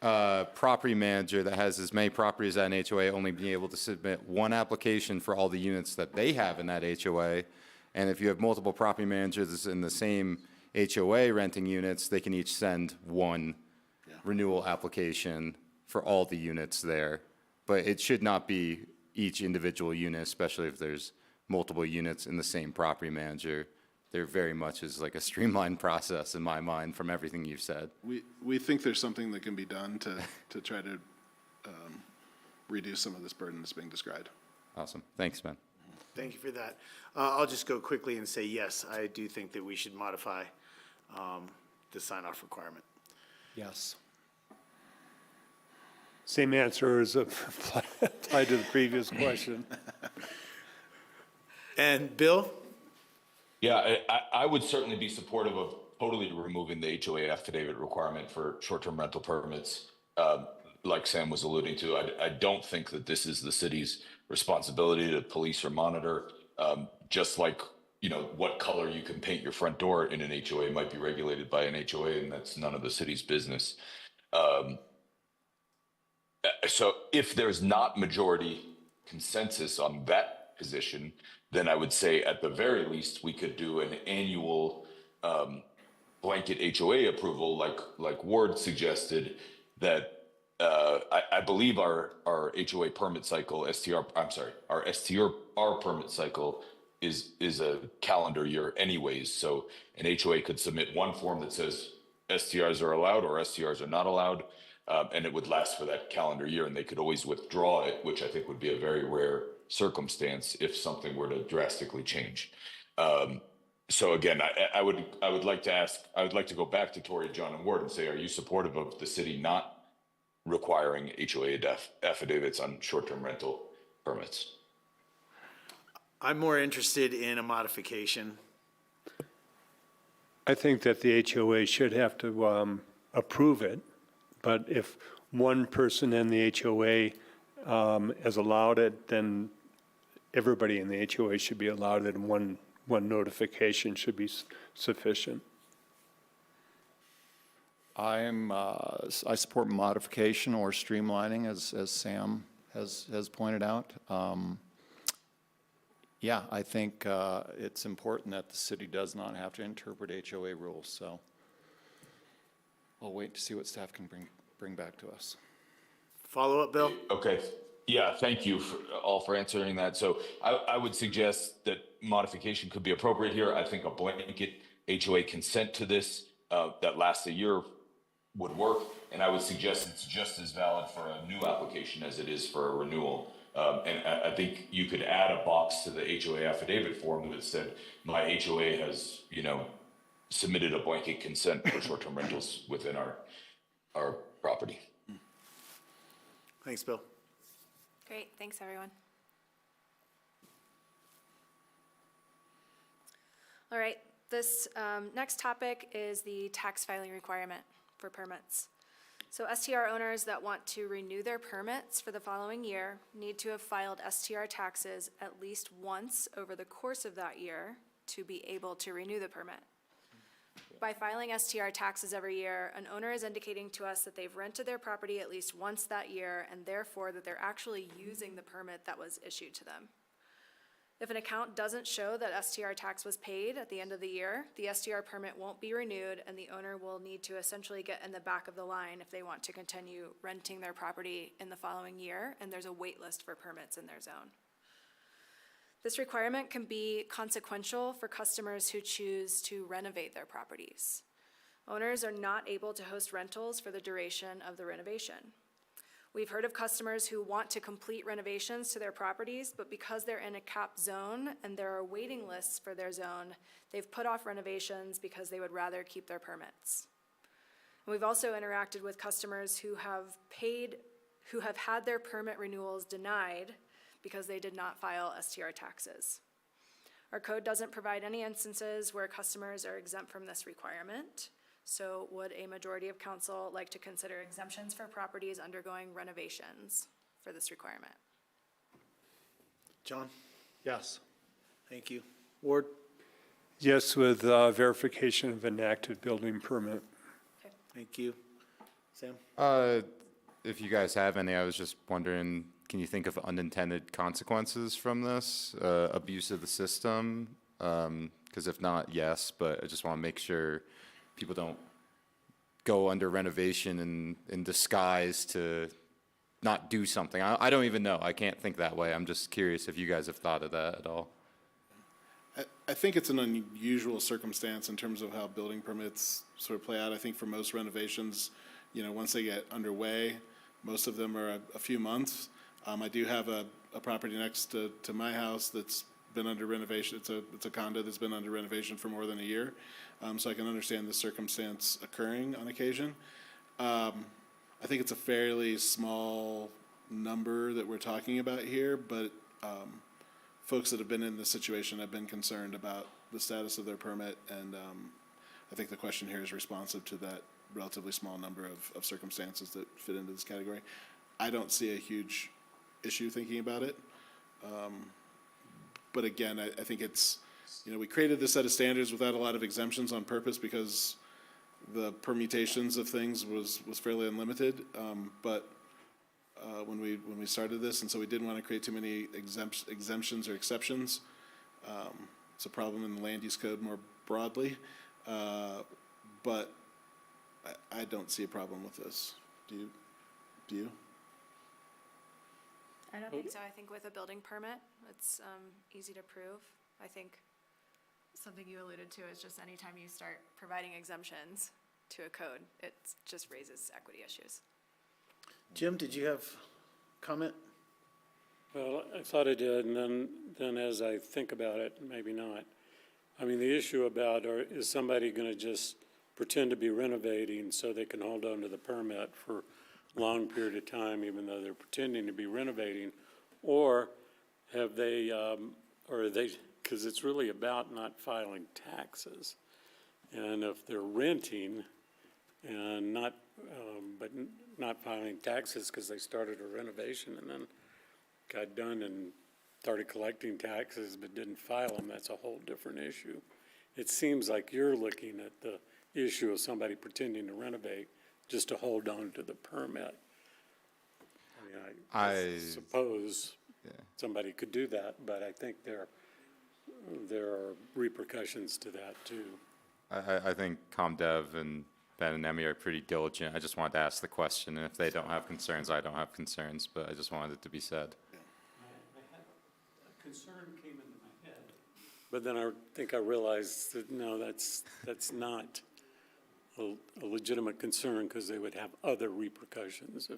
property manager that has as many properties as an HOA only be able to submit one application for all the units that they have in that HOA. And if you have multiple property managers in the same HOA renting units, they can each send one renewal application for all the units there. But it should not be each individual unit, especially if there's multiple units in the same property manager. There very much is like a streamlined process in my mind from everything you've said. We think there's something that can be done to try to reduce some of this burden that's being described. Awesome. Thanks, Ben. Thank you for that. I'll just go quickly and say, yes, I do think that we should modify the sign-off requirement. Yes. Same answer as applied to the previous question. And Bill? Yeah, I would certainly be supportive of totally removing the HOA affidavit requirement for short-term rental permits. Like Sam was alluding to, I don't think that this is the city's responsibility to police or monitor. Just like, what color you can paint your front door in an HOA might be regulated by an HOA, and that's none of the city's business. So if there's not majority consensus on that position, then I would say at the very least, we could do an annual blanket HOA approval like Ward suggested that I believe our HOA permit cycle, our STR permit cycle is a calendar year anyways. So an HOA could submit one form that says STRs are allowed or STRs are not allowed, and it would last for that calendar year, and they could always withdraw it, which I think would be a very rare circumstance if something were to drastically change. So again, I would like to ask, I would like to go back to Tori, John, and Ward and say, are you supportive of the city not requiring HOA affidavits on short-term rental permits? I'm more interested in a modification. I think that the HOA should have to approve it, but if one person in the HOA has allowed it, then everybody in the HOA should be allowed it, and one notification should be sufficient. I support modification or streamlining, as Sam has pointed out. Yeah, I think it's important that the city does not have to interpret HOA rules, so I'll wait to see what staff can bring back to us. Follow up, Bill? Okay. Yeah, thank you all for answering that. So I would suggest that modification could be appropriate here. I think a blanket HOA consent to this that lasts a year would work. And I would suggest it's just as valid for a new application as it is for a renewal. And I think you could add a box to the HOA affidavit form that said, my HOA has, submitted a blanket consent for short-term rentals within our property. Thanks, Bill. Great, thanks, everyone. All right, this next topic is the tax filing requirement for permits. So STR owners that want to renew their permits for the following year need to have filed STR taxes at least once over the course of that year to be able to renew the permit. By filing STR taxes every year, an owner is indicating to us that they've rented their property at least once that year, and therefore that they're actually using the permit that was issued to them. If an account doesn't show that STR tax was paid at the end of the year, the STR permit won't be renewed, and the owner will need to essentially get in the back of the line if they want to continue renting their property in the following year, and there's a wait list for permits in their zone. This requirement can be consequential for customers who choose to renovate their properties. Owners are not able to host rentals for the duration of the renovation. We've heard of customers who want to complete renovations to their properties, but because they're in a cap zone and there are waiting lists for their zone, they've put off renovations because they would rather keep their permits. And we've also interacted with customers who have had their permit renewals denied because they did not file STR taxes. Our code doesn't provide any instances where customers are exempt from this requirement. So would a majority of council like to consider exemptions for properties undergoing renovations for this requirement? John? Yes. Thank you. Ward? Yes, with verification of an active building permit. Okay. Thank you. Sam? If you guys have any, I was just wondering, can you think of unintended consequences from this? Abuse of the system? Because if not, yes, but I just want to make sure people don't go under renovation in disguise to not do something. I don't even know. I can't think that way. I'm just curious if you guys have thought of that at all. I think it's an unusual circumstance in terms of how building permits sort of play out. I think for most renovations, once they get underway, most of them are a few months. I do have a property next to my house that's been under renovation. It's a condo that's been under renovation for more than a year. So I can understand the circumstance occurring on occasion. I think it's a fairly small number that we're talking about here, but folks that have been in this situation have been concerned about the status of their permit, and I think the question here is responsive to that relatively small number of circumstances that fit into this category. I don't see a huge issue thinking about it. But again, I think it's, we created this set of standards without a lot of exemptions on purpose because the permutations of things was fairly unlimited. But when we started this, and so we didn't want to create too many exemptions or exceptions. It's a problem in the land use code more broadly. But I don't see a problem with this. Do you? I don't think so. I think with a building permit, it's easy to prove. I think something you alluded to is just anytime you start providing exemptions to a code, it just raises equity issues. Jim, did you have comment? Well, I thought I did, and then as I think about it, maybe not. I mean, the issue about, is somebody gonna just pretend to be renovating so they can hold on to the permit for a long period of time, even though they're pretending to be renovating? Or have they, or are they, because it's really about not filing taxes. And if they're renting and not, but not filing taxes because they started a renovation and then got done and started collecting taxes but didn't file them, that's a whole different issue. It seems like you're looking at the issue of somebody pretending to renovate just to hold on to the permit. I mean, I suppose somebody could do that, but I think there are repercussions to that too. I think ComDev and Ben and Emmy are pretty diligent. I just wanted to ask the question, and if they don't have concerns, I don't have concerns, but I just wanted it to be said. A concern came into my head. But then I think I realized that, no, that's not a legitimate concern, because they would have other repercussions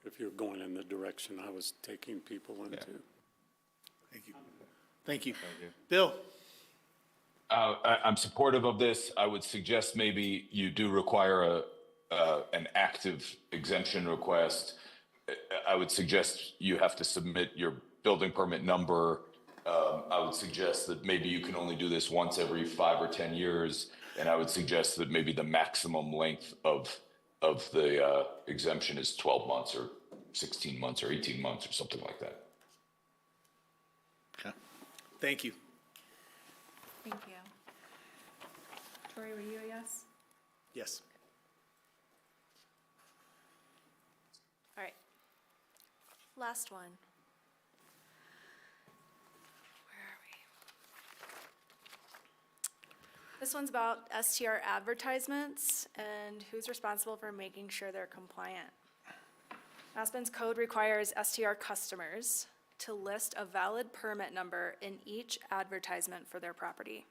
if you're going in the direction I was taking people into. Thank you. Thank you. Bill? I'm supportive of this. I would suggest maybe you do require an active exemption request. I would suggest you have to submit your building permit number. I would suggest that maybe you can only do this once every 5 or 10 years. And I would suggest that maybe the maximum length of the exemption is 12 months or 16 months or 18 months or something like that. Okay. Thank you. Thank you. Tori, were you a yes? Yes. All right. Last one. Where are we? This one's about STR advertisements and who's responsible for making sure they're compliant. Aspen's code requires STR customers to list a valid permit number in each advertisement for their property.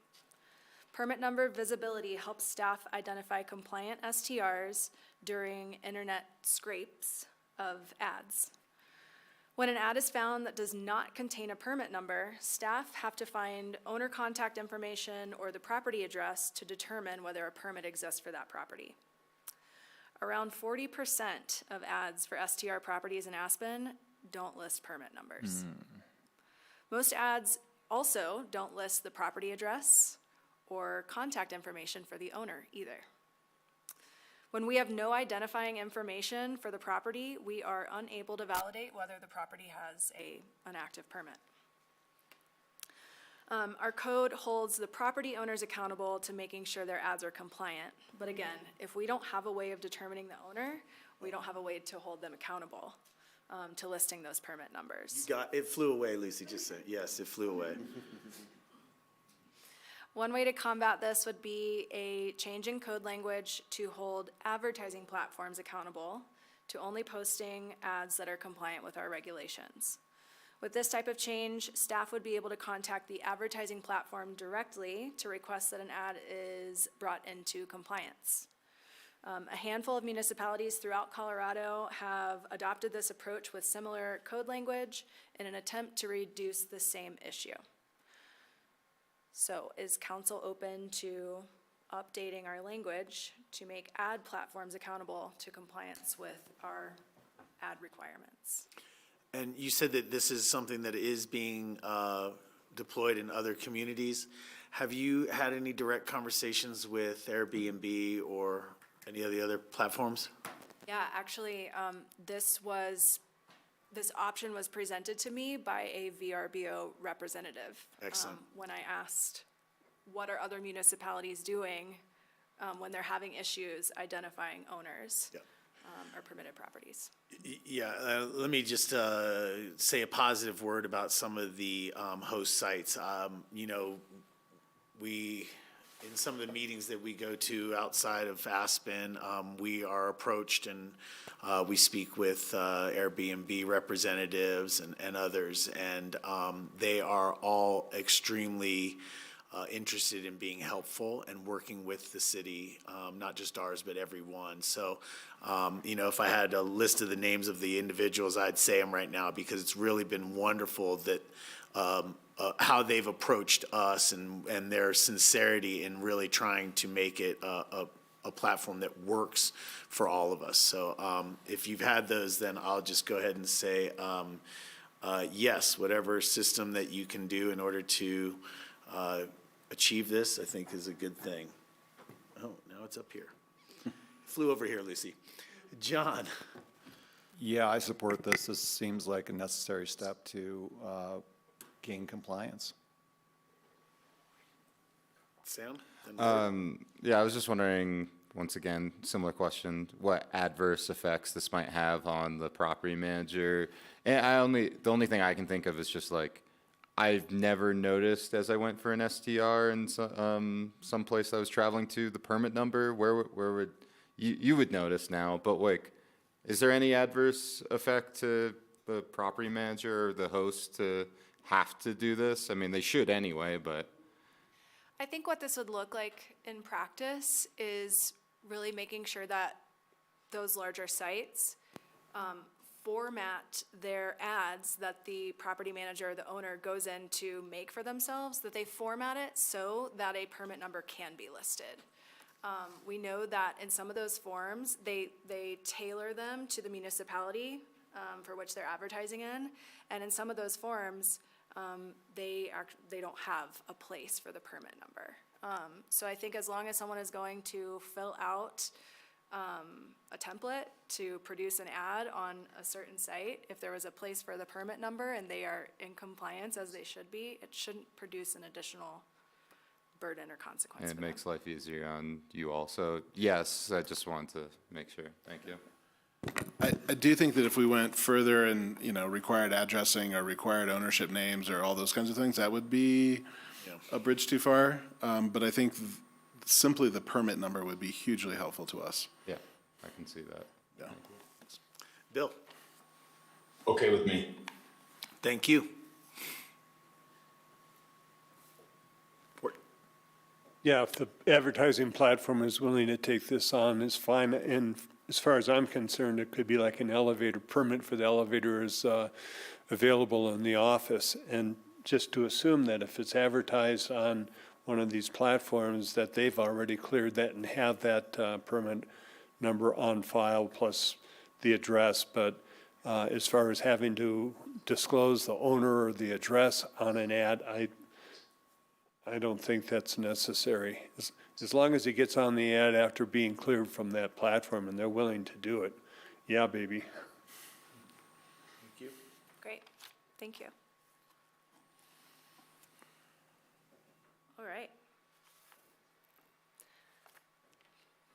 Permit number visibility helps staff identify compliant STRs during internet scrapes of ads. When an ad is found that does not contain a permit number, staff have to find owner contact information or the property address to determine whether a permit exists for that property. Around 40% of ads for STR properties in Aspen don't list permit numbers. Most ads also don't list the property address or contact information for the owner either. When we have no identifying information for the property, we are unable to validate whether the property has an active permit. Our code holds the property owners accountable to making sure their ads are compliant. But again, if we don't have a way of determining the owner, we don't have a way to hold them accountable to listing those permit numbers. It flew away, Lucy just said. Yes, it flew away. One way to combat this would be a change in code language to hold advertising platforms accountable to only posting ads that are compliant with our regulations. With this type of change, staff would be able to contact the advertising platform directly to request that an ad is brought into compliance. A handful of municipalities throughout Colorado have adopted this approach with similar code language in an attempt to reduce the same issue. So is council open to updating our language to make ad platforms accountable to compliance with our ad requirements? And you said that this is something that is being deployed in other communities. Have you had any direct conversations with Airbnb or any of the other platforms? Yeah, actually, this option was presented to me by a VRBO representative. Excellent. When I asked, what are other municipalities doing when they're having issues identifying owners or permitted properties? Yeah, let me just say a positive word about some of the host sites. You know, we in some of the meetings that we go to outside of Aspen, we are approached and we speak with Airbnb representatives and others, and they are all extremely interested in being helpful and working with the city, not just ours, but everyone. So, if I had a list of the names of the individuals, I'd say them right now, because it's really been wonderful that how they've approached us and their sincerity in really trying to make it a platform that works for all of us. So if you've had those, then I'll just go ahead and say, yes, whatever system that you can do in order to achieve this, I think is a good thing. Oh, now it's up here. Flew over here, Lucy. John? Yeah, I support this. This seems like a necessary step to gain compliance. Sam? Yeah, I was just wondering, once again, similar question, what adverse effects this might have on the property manager? And the only thing I can think of is just like, I've never noticed as I went for an STR in some place I was traveling to, the permit number. Where would you would notice now? But like, is there any adverse effect to the property manager or the host to have to do this? I mean, they should anyway, but. I think what this would look like in practice is really making sure that those larger sites format their ads that the property manager or the owner goes in to make for themselves, that they format it so that a permit number can be listed. We know that in some of those forms, they tailor them to the municipality for which they're advertising in, and in some of those forms, they don't have a place for the permit number. So I think as long as someone is going to fill out a template to produce an ad on a certain site, if there was a place for the permit number and they are in compliance as they should be, it shouldn't produce an additional burden or consequence And for it them. makes life easier on you also. Yes, I just wanted to make sure. Thank you. I do think that if we went further and, required addressing or required ownership names or all those kinds of things, that would be a bridge too far. But I think simply the permit number would be hugely helpful to us. Yeah, I can see that. Yeah. Bill? Okay with me. Thank you. Yeah, if the advertising platform is willing to take this on, it's fine. And as far as I'm concerned, it could be like an elevator permit for the elevator is available in the office. And just to assume that if it's advertised on one of these platforms, that they've already cleared that and have that permit number on file plus the address. But as far as having to disclose the owner or the address on an ad, I don't think that's necessary. As long as it gets on the ad after being cleared from that platform and they're willing to do it, yeah, baby. Thank you. Great, thank you. All right.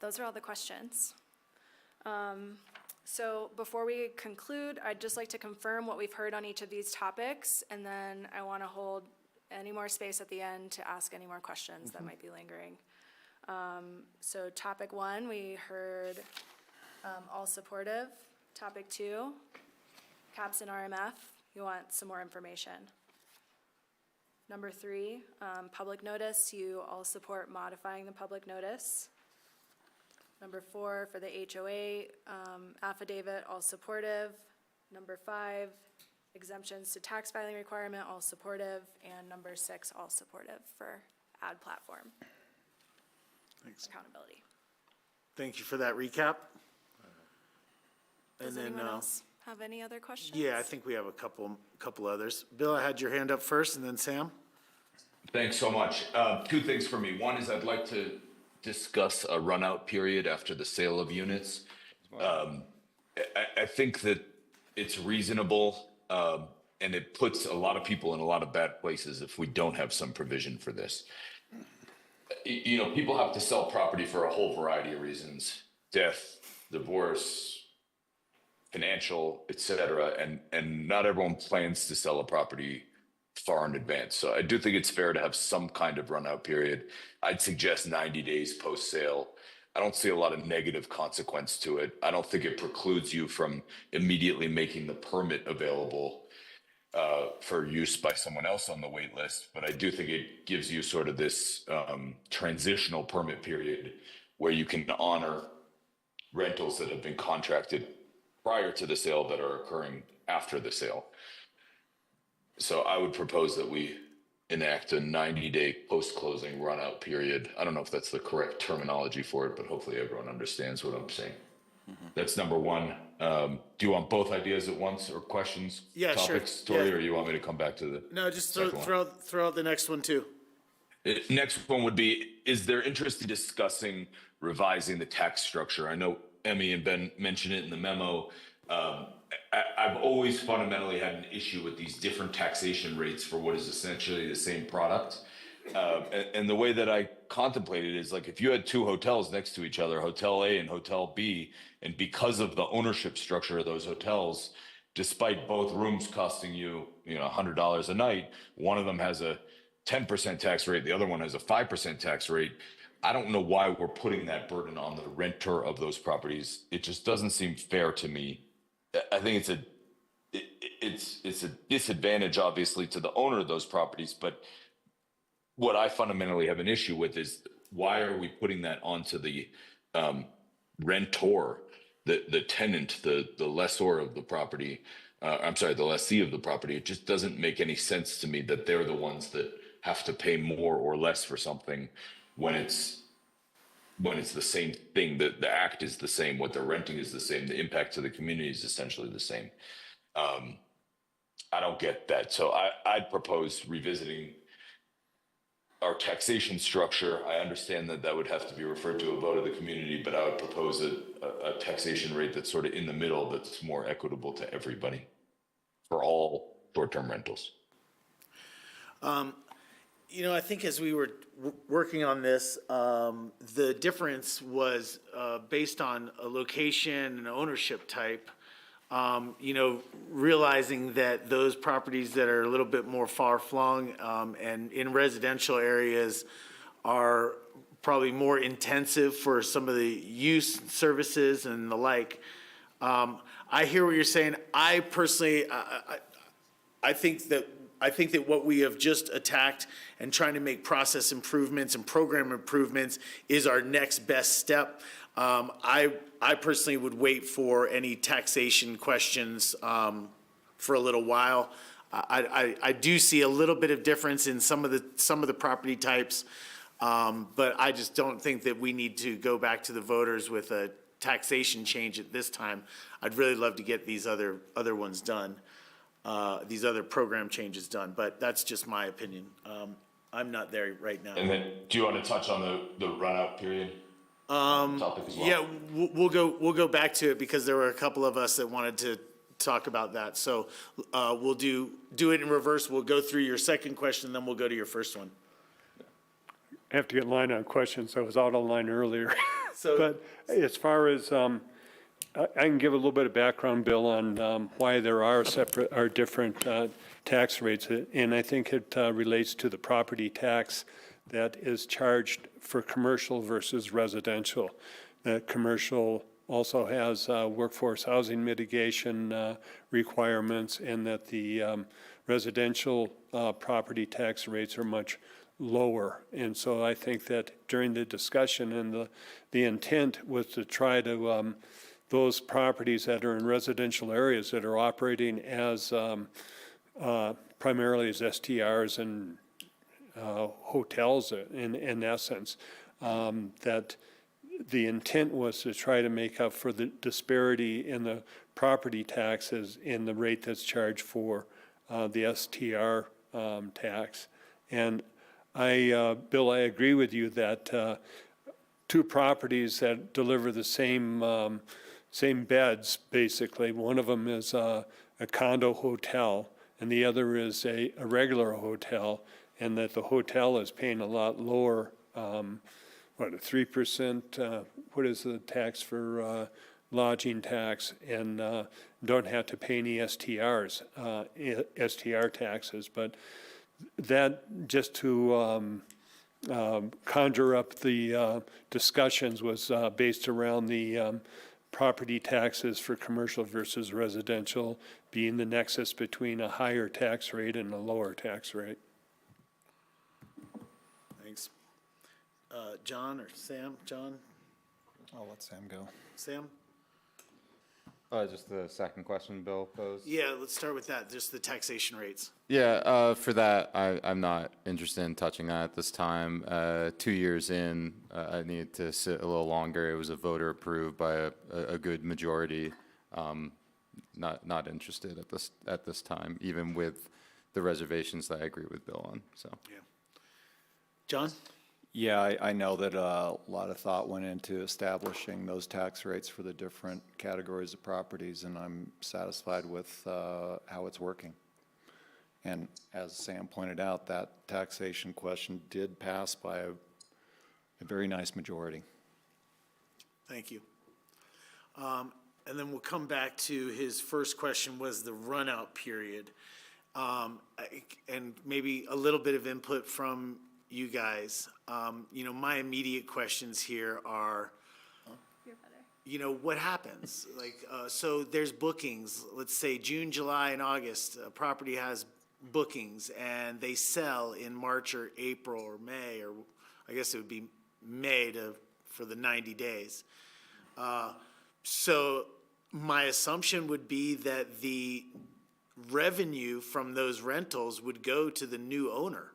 Those are all the questions. So before we conclude, I'd just like to confirm what we've heard on each of these topics, and then I want to hold any more space at the end to ask any more questions that might be lingering. So topic 1, we heard all supportive. Topic 2, caps and RMF, you want some more information. Number 3, public notice, you all support modifying the public notice. Number 4, for the HOA affidavit, all supportive. Number 5, exemptions to tax filing requirement, all supportive. And number 6, all supportive for ad platform. Thanks. Accountability. Thank you for that recap. Does And then, anyone else have any other questions? yeah, I think we have a couple others. Bill, I had your hand up first, and then Sam. Thanks so much. Two things for me. One is I'd like to discuss a run-out period after the sale of units. I think that it's reasonable, and it puts a lot of people in a lot of bad places if we don't have some provision for this. People have to sell property for a whole variety of reasons: death, divorce, financial, etc. And not everyone plans to sell a property far in advance. So I do think it's fair to have some kind of run out period. I'd suggest 90 days post sale. I don't see a lot of negative consequence to it. I don't think it precludes you from immediately making the permit available for use by someone else on the wait list. But I do think it gives you sort of this transitional permit period where you can honor rentals that have been contracted prior to the sale that are occurring after the sale. So I would propose that we enact a 90-day post-closing run-out period. I don't know if that's the correct terminology for it, but hopefully everyone understands what I'm saying. That's number one. Do you want both ideas at once or questions, Yeah, sure. topics, Tori, Yeah. or you want me to come back to the No, just second one? throw out the next one too. Next one would be, is there interest in discussing revising the tax structure? I know Emmy and Ben mentioned it in the memo. I've always fundamentally had an issue with these different taxation rates for what is essentially the same product. And the way that I contemplate it is like if you had two hotels next to each other, Hotel A and Hotel B, and because of the ownership structure of those hotels, despite both rooms costing you, $100 a night, one of them has a 10% tax rate, the other one has a 5% tax rate. I don't know why we're putting that burden on the renter of those properties. It just doesn't seem fair to me. I think it's a disadvantage, obviously, to the owner of those properties. But what I fundamentally have an issue with is why are we putting that onto the rentor, the tenant, the lessor of the property? I'm sorry, the lessee of the property. It just doesn't make any sense to me that they're the ones that have to pay more or less for something when it's the same thing. The act is the same, what they're renting is the same, the impact to the community is essentially the same. I don't get that. So I'd propose revisiting our taxation structure. I understand that would have to be referred to a vote of the community, but I would propose a taxation rate that's sort of in the middle, that's more equitable to everybody for all short-term rentals. I think as we were working on this, the difference was based on a location and ownership type. Realizing that those properties that are a little bit more far-flung and in residential areas are probably more intensive for some of the use services and the like. I hear what you're saying. I personally, I think that what we have just attacked and trying to make process improvements and program improvements is our next best step. I personally would wait for any taxation questions for a little while. I do see a little bit of difference in some of the property types, but I just don't think that we need to go back to the voters with a taxation change at this time. I'd really love to get these other ones done, these other program changes done, but that's just my opinion. I'm not there right now. And then, do you want to touch on the run-out period topic as well? Yeah, we'll go back to it because there were a couple of us that wanted to talk about that. So we'll do it in reverse. We'll go through your second question, then we'll go to your first one. I have to get in line on questions. I was out of line earlier. So- But as far as, I can give a little bit of background, Bill, on why there are different tax rates. And I think it relates to the property tax that is charged for commercial versus residential. That commercial also has workforce housing mitigation requirements, and that the residential property tax rates are much lower. And so I think that during the discussion, and the intent was to try to, those properties that are in residential areas that are operating as primarily as STRs and hotels in essence, that the intent was to try to make up for the disparity in the property taxes in the rate that's charged for the STR tax. And Bill, I agree with you that two properties that deliver the same beds, basically, one of them is a condo hotel and the other is a regular hotel, and that the hotel is paying a lot lower, a 3%, what is the tax for lodging tax, and don't have to pay any STR taxes. But that, just to conjure up the discussions, was based around the property taxes for commercial versus residential being the nexus between a higher tax rate and a lower tax rate. Thanks. John or Sam? John? I'll let Sam go. Sam? Just the second question Bill posed. Yeah, let's start with that, just the taxation rates. Yeah, for that, I'm not interested in touching that at this time. 2 years in, I need to sit a little longer. It was a voter approved by a good majority. Not interested at this time, even with the reservations that I agree with Bill on, so. Yeah. John? Yeah, I know that a lot of thought went into establishing those tax rates for the different categories of properties, and I'm satisfied with how it's working. And as Sam pointed out, that taxation question did pass by a very nice majority. Thank you. And then we'll come back to his first question was the run-out period. And maybe a little bit of input from you guys. My immediate questions here are, what happens? So there's bookings, let's say June, July, and August, a property has bookings, and they sell in March or April or May, or I guess it would be May for the 90 days. So my assumption would be that the revenue from those rentals would go to the new owner.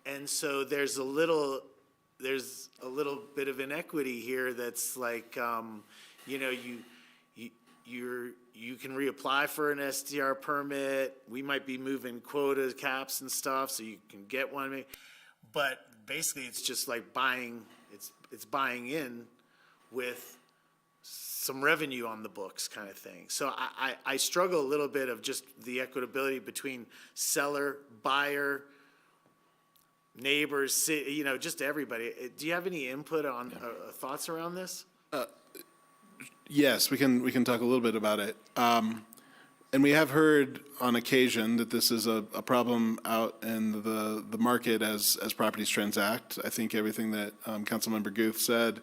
And so there's a little bit of inequity here that's like, you can reapply for an STR permit. We might be moving quota caps and stuff, so you can get one. But basically, it's just like buying. It's buying in with some revenue on the books, kind of thing. So I struggle a little bit of just the equitability between seller, buyer, neighbors, just everybody. Do you have any input on thoughts around this? Yes, we can talk a little bit about it. And we have heard on occasion that this is a problem out in the market as properties transact. I think everything that Councilmember Guth said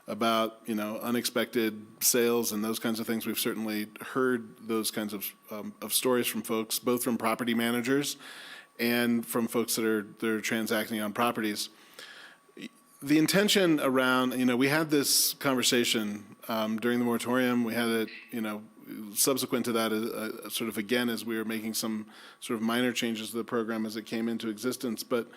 about, unexpected sales and those kinds of things, we've certainly heard those kinds of stories from folks, both from property managers and from folks that are transacting on properties. The intention around, we had this conversation during the moratorium. We had it, subsequent to that, sort of again as we were making some sort of minor changes to the program as it came into existence. But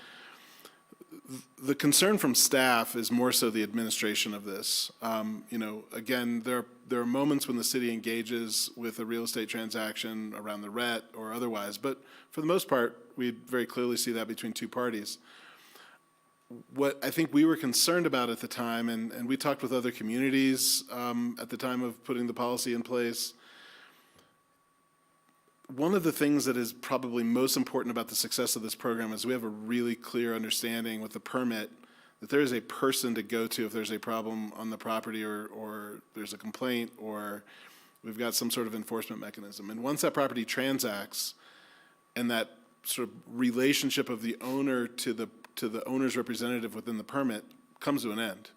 the concern from staff is more so the administration of this. Again, there are moments when the city engages with a real estate transaction around the RET or otherwise, but for the most part, we very clearly see that between two parties. What I think we were concerned about at the time, and we talked with other communities at the time of putting the policy in place, one of the things that is probably most important about the success of this program is we have a really clear understanding with the permit that there is a person to go to if there's a problem on the property or there's a complaint or we've got some sort of enforcement mechanism. And once that property transacts and that sort of relationship of the owner to the owner's representative within the permit comes to an end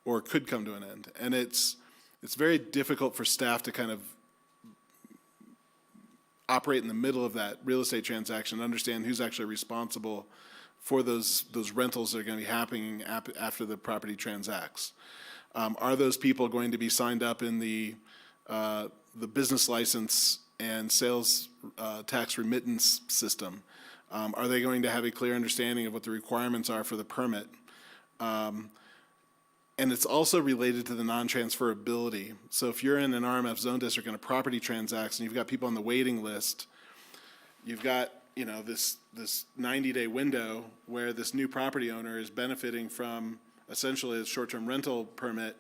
or could come to an end. And it's very difficult for staff to kind of operate in the middle of that real estate transaction, understand who's actually responsible for those rentals that are going to be happening after the property transacts. Are those people going to be signed up in the business license and sales tax remittance system? Are they going to have a clear understanding of what the requirements are for the permit? And it's also related to the non-transferability. So if you're in an RMF zone district and a property transacts and you've got people on the waiting list, you've got this 90-day window where this new property owner is benefiting from essentially a short-term rental permit,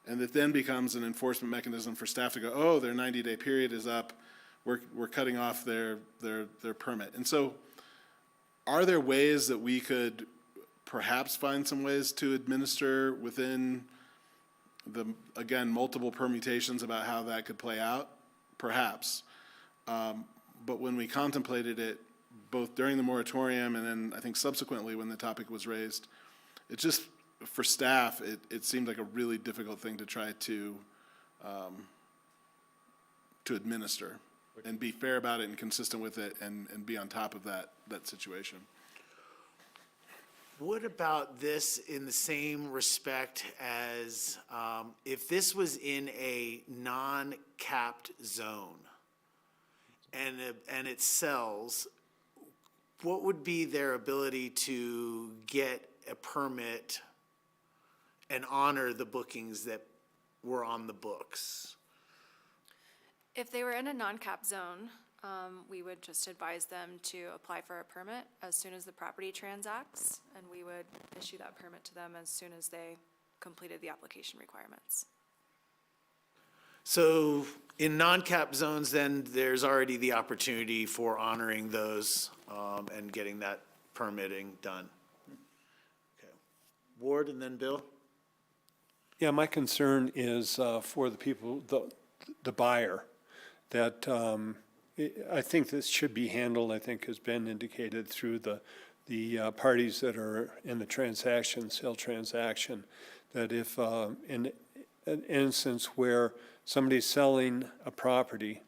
and it then becomes an enforcement mechanism for staff to go, oh, their 90-day period is up, we're cutting off their permit. And so are there ways that we could perhaps find some ways to administer within the, again, multiple permutations about how that could play out? Perhaps. But when we contemplated it, both during the moratorium and then I think subsequently when the topic was raised. It just, for staff, it seemed like a really difficult thing to try to administer and be fair about it and consistent with it and be on top of that situation. What about this in the same respect as if this was in a non-capped zone and it sells, what would be their ability to get a permit and honor the bookings that were on the books? If they were in a non-cap zone, we would just advise them to apply for a permit as soon as the property transacts, and we would issue that permit to them as soon as they completed the application requirements. So in non-cap zones, then there's already the opportunity for honoring those and getting that permitting done. Okay. Ward and then Bill? Yeah, my concern is for the people, the buyer, that I think this should be handled, I think has been indicated through the parties that are in the transaction, sale transaction, that if in an instance where somebody's selling a property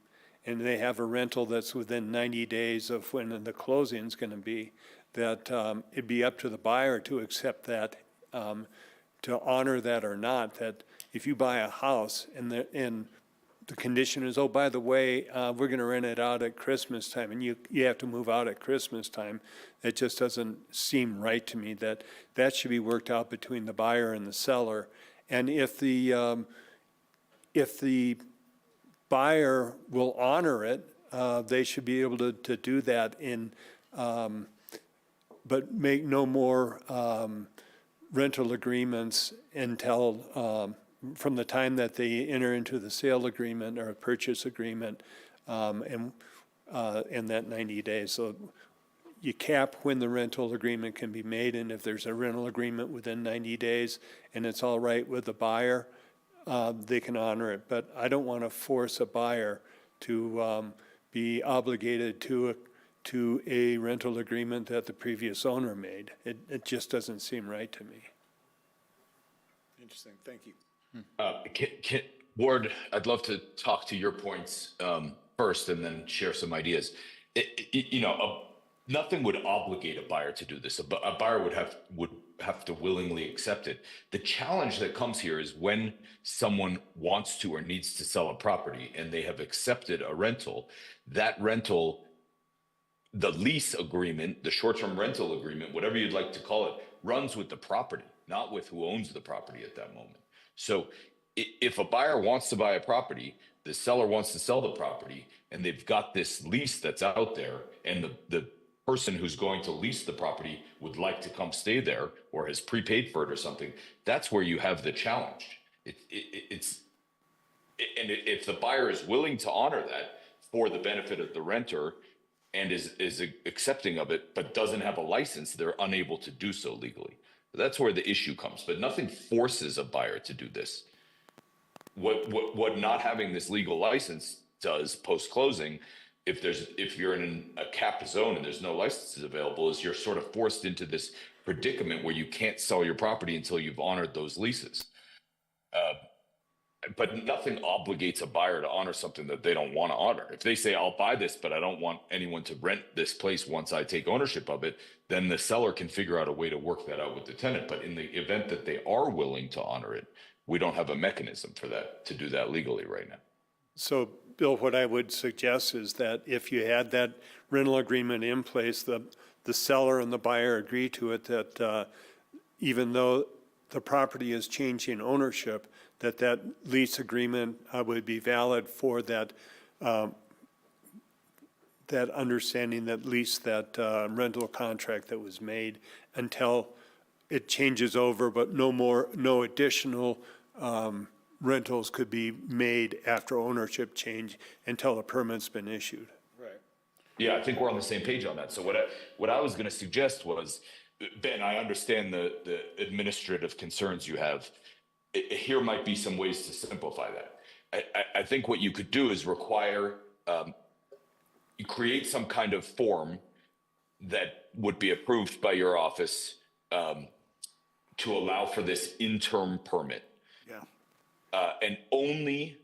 and they have a rental that's within 90 days of when the closing's going to be, that it'd be up to the buyer to accept that, to honor that or not, that if you buy a house and the condition is, oh, by the way, we're going to rent it out at Christmas time, and you have to move out at Christmas time. That just doesn't seem right to me. That should be worked out between the buyer and the seller. And if the buyer will honor it, they should be able to do that but make no more rental agreements until from the time that they enter into the sale agreement or a purchase agreement, and that 90 days. So you cap when the rental agreement can be made, and if there's a rental agreement within 90 days and it's all right with the buyer, they can honor it. But I don't want to force a buyer to be obligated to a rental agreement that the previous owner made. It just doesn't seem right to me. Interesting, thank you. Ward, I'd love to talk to your points first and then share some ideas. Nothing would obligate a buyer to do this. A buyer would have to willingly accept it. The challenge that comes here is when someone wants to or needs to sell a property and they have accepted a rental, that rental, the lease agreement, the short-term rental agreement, whatever you'd like to call it, runs with the property, not with who owns the property at that moment. So if a buyer wants to buy a property, the seller wants to sell the property, and they've got this lease that's out there, and the person who's going to lease the property would like to come stay there or has prepaid for it or something, that's where you have the challenge. And if the buyer is willing to honor that for the benefit of the renter and is accepting of it, but doesn't have a license, they're unable to do so legally. That's where the issue comes, but nothing forces a buyer to do this. What not having this legal license does post-closing, if you're in a capped zone and there's no licenses available, is you're sort of forced into this predicament where you can't sell your property until you've honored those leases. But nothing obligates a buyer to honor something that they don't want to honor. If they say, I'll buy this, but I don't want anyone to rent this place once I take ownership of it, then the seller can figure out a way to work that out with the tenant. But in the event that they are willing to honor it, we don't have a mechanism for that, to do that legally right now. So, Bill, what I would suggest is that if you had that rental agreement in place, the seller and the buyer agree to it, that even though the property is changing ownership, that lease agreement would be valid for that understanding, that lease, that rental contract that was made until it changes over, but no additional rentals could be made after ownership change until a permit's been issued. Right. Yeah, I think we're on the same page on that. So what I was going to suggest was, Ben, I understand the administrative concerns you have. Here might be some ways to simplify that. I think what you could do is require, you create some kind of form that would be approved by your office to allow for this interim permit. Yeah. And only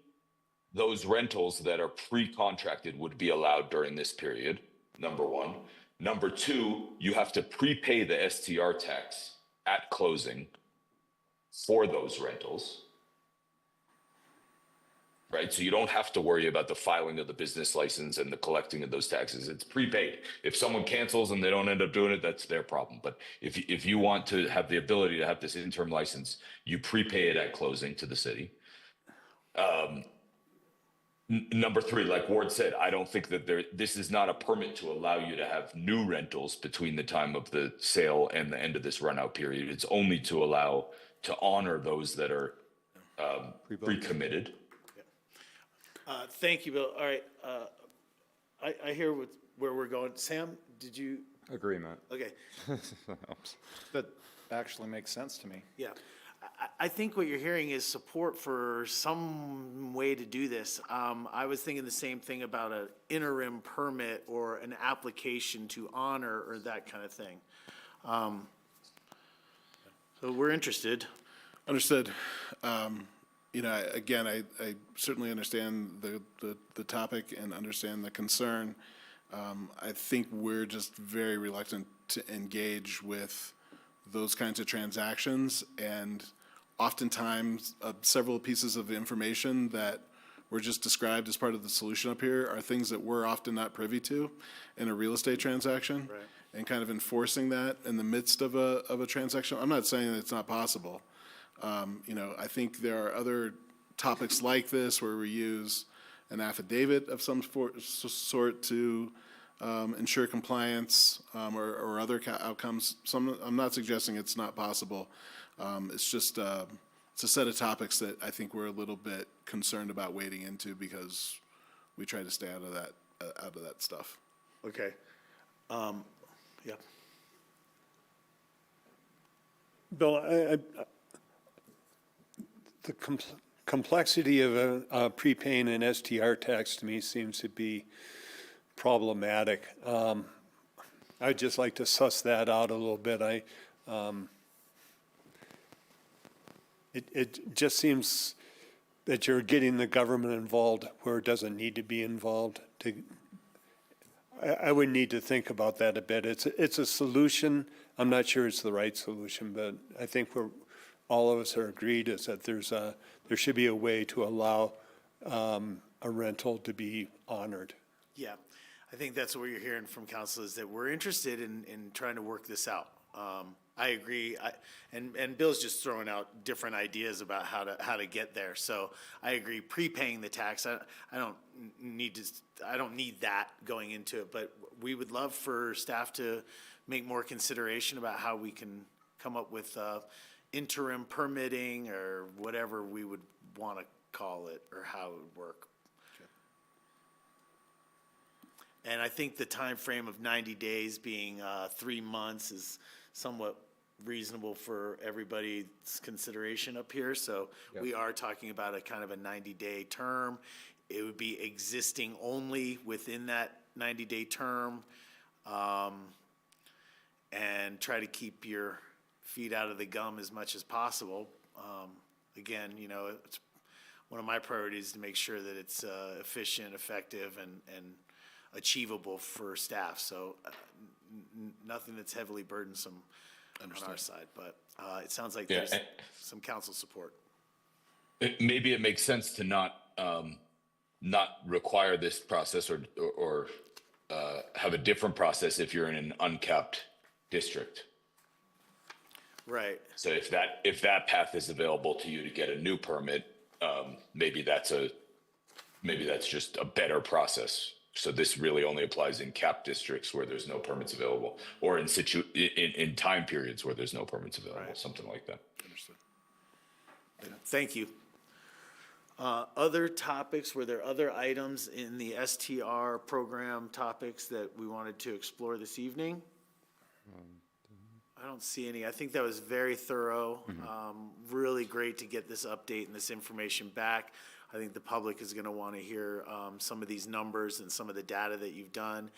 those rentals that are pre-contracted would be allowed during this period, number one. Number two, you have to prepay the STR tax at closing for those rentals. Right? So you don't have to worry about the filing of the business license and the collecting of those taxes. It's prepaid. If someone cancels and they don't end up doing it, that's their problem. But if you want to have the ability to have this interim license, you prepay it at closing to the city. Number three, like Ward said, I don't think that this is not a permit to allow you to have new rentals between the time of the sale and the end of this run out period. It's only to allow to honor those that are pre-committed. Thank you, Bill. All right, I hear where we're going. Sam, did you, Agreement. okay, That actually makes sense to me. yeah. I think what you're hearing is support for some way to do this. I was thinking the same thing about an interim permit or an application to honor or that kind of thing. So we're interested. Understood. You know, again, I certainly understand the topic and understand the concern. I think we're just very reluctant to engage with those kinds of transactions, and oftentimes several pieces of information that were just described as part of the solution up here are things that we're often not privy to in a real estate transaction. Right. And kind of enforcing that in the midst of a transaction. I'm not saying that it's not possible. You know, I think there are other topics like this where we use an affidavit of some sort to ensure compliance or other outcomes. I'm not suggesting it's not possible. It's just it's a set of topics that I think we're a little bit concerned about wading into because we try to stay out of that stuff. Okay. Yeah. Bill, the complexity of prepaying an STR tax to me seems to be problematic. I'd just like to suss that out a little bit. It just seems that you're getting the government involved where it doesn't need to be involved. I would need to think about that a bit. It's a solution. I'm not sure it's the right solution, but I think all of us are agreed is that there should be a way to allow a rental to be honored. Yeah, I think that's what you're hearing from council is that we're interested in trying to work this out. I agree, and Bill's just throwing out different ideas about how to get there. So I agree, prepaying the tax. I don't need that going into it, but we would love for staff to make more consideration about how we can come up with interim permitting or whatever we would want to call it or how it would work. And I think the time frame of 90 days being 3 months is somewhat reasonable for everybody's consideration up here. So we are talking about a kind of a 90-day term. It would be existing only within that 90-day term, and try to keep your feet out of the gum as much as possible. Again, you know, it's one of my priorities to make sure that it's efficient, effective, and achievable for staff. So nothing that's heavily burdensome on our side, but it sounds like there's some council support. Maybe it makes sense to not require this process or have a different process if you're in an uncapped district. Right. So if that path is available to you to get a new permit, maybe that's just a better process. So this really only applies in capped districts where there's no permits available, or in time periods where there's no permits available, something like that. Understood. Thank you. Other topics, were there other items in the STR program topics that we wanted to explore this evening? I don't see any. I think that was very thorough. Really great to get this update and this information back. I think the public is going to want to hear some of these numbers and some of the data that you've done.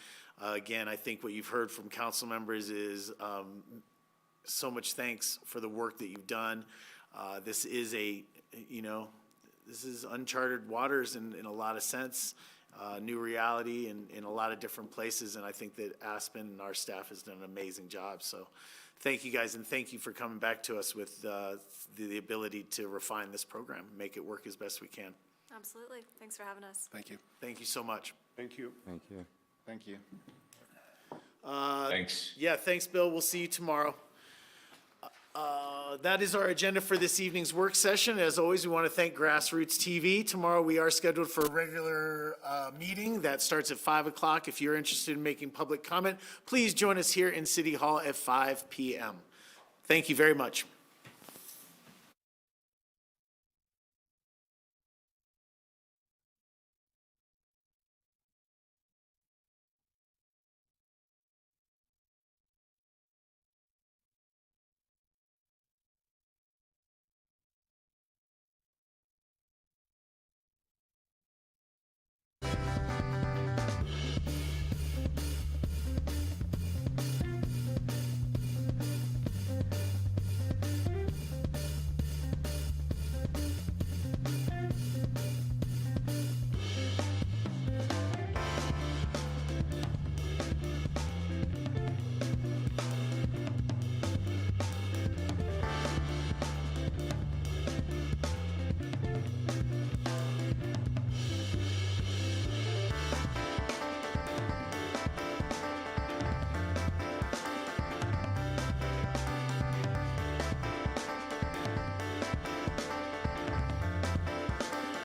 Again, I think what you've heard from council members is so much thanks for the work that you've done. This is this is uncharted waters in a lot of sense, new reality in a lot of different places, and I think that Aspen and our staff has done an amazing job. So thank you guys, and thank you for coming back to us with the ability to refine this program, make it work as best we can. Absolutely. Thanks for having us. Thank you. Thank you so much. Thank you. Thank you. Thank you. Thanks. Yeah, thanks, Bill. We'll see you tomorrow. That is our agenda for this evening's work session. As always, we want to thank Grassroots TV. Tomorrow, we are scheduled for a regular meeting that starts at 5 o'clock. If you're interested in making public comment, please join us here in City Hall at 5 p.m. Thank you very much.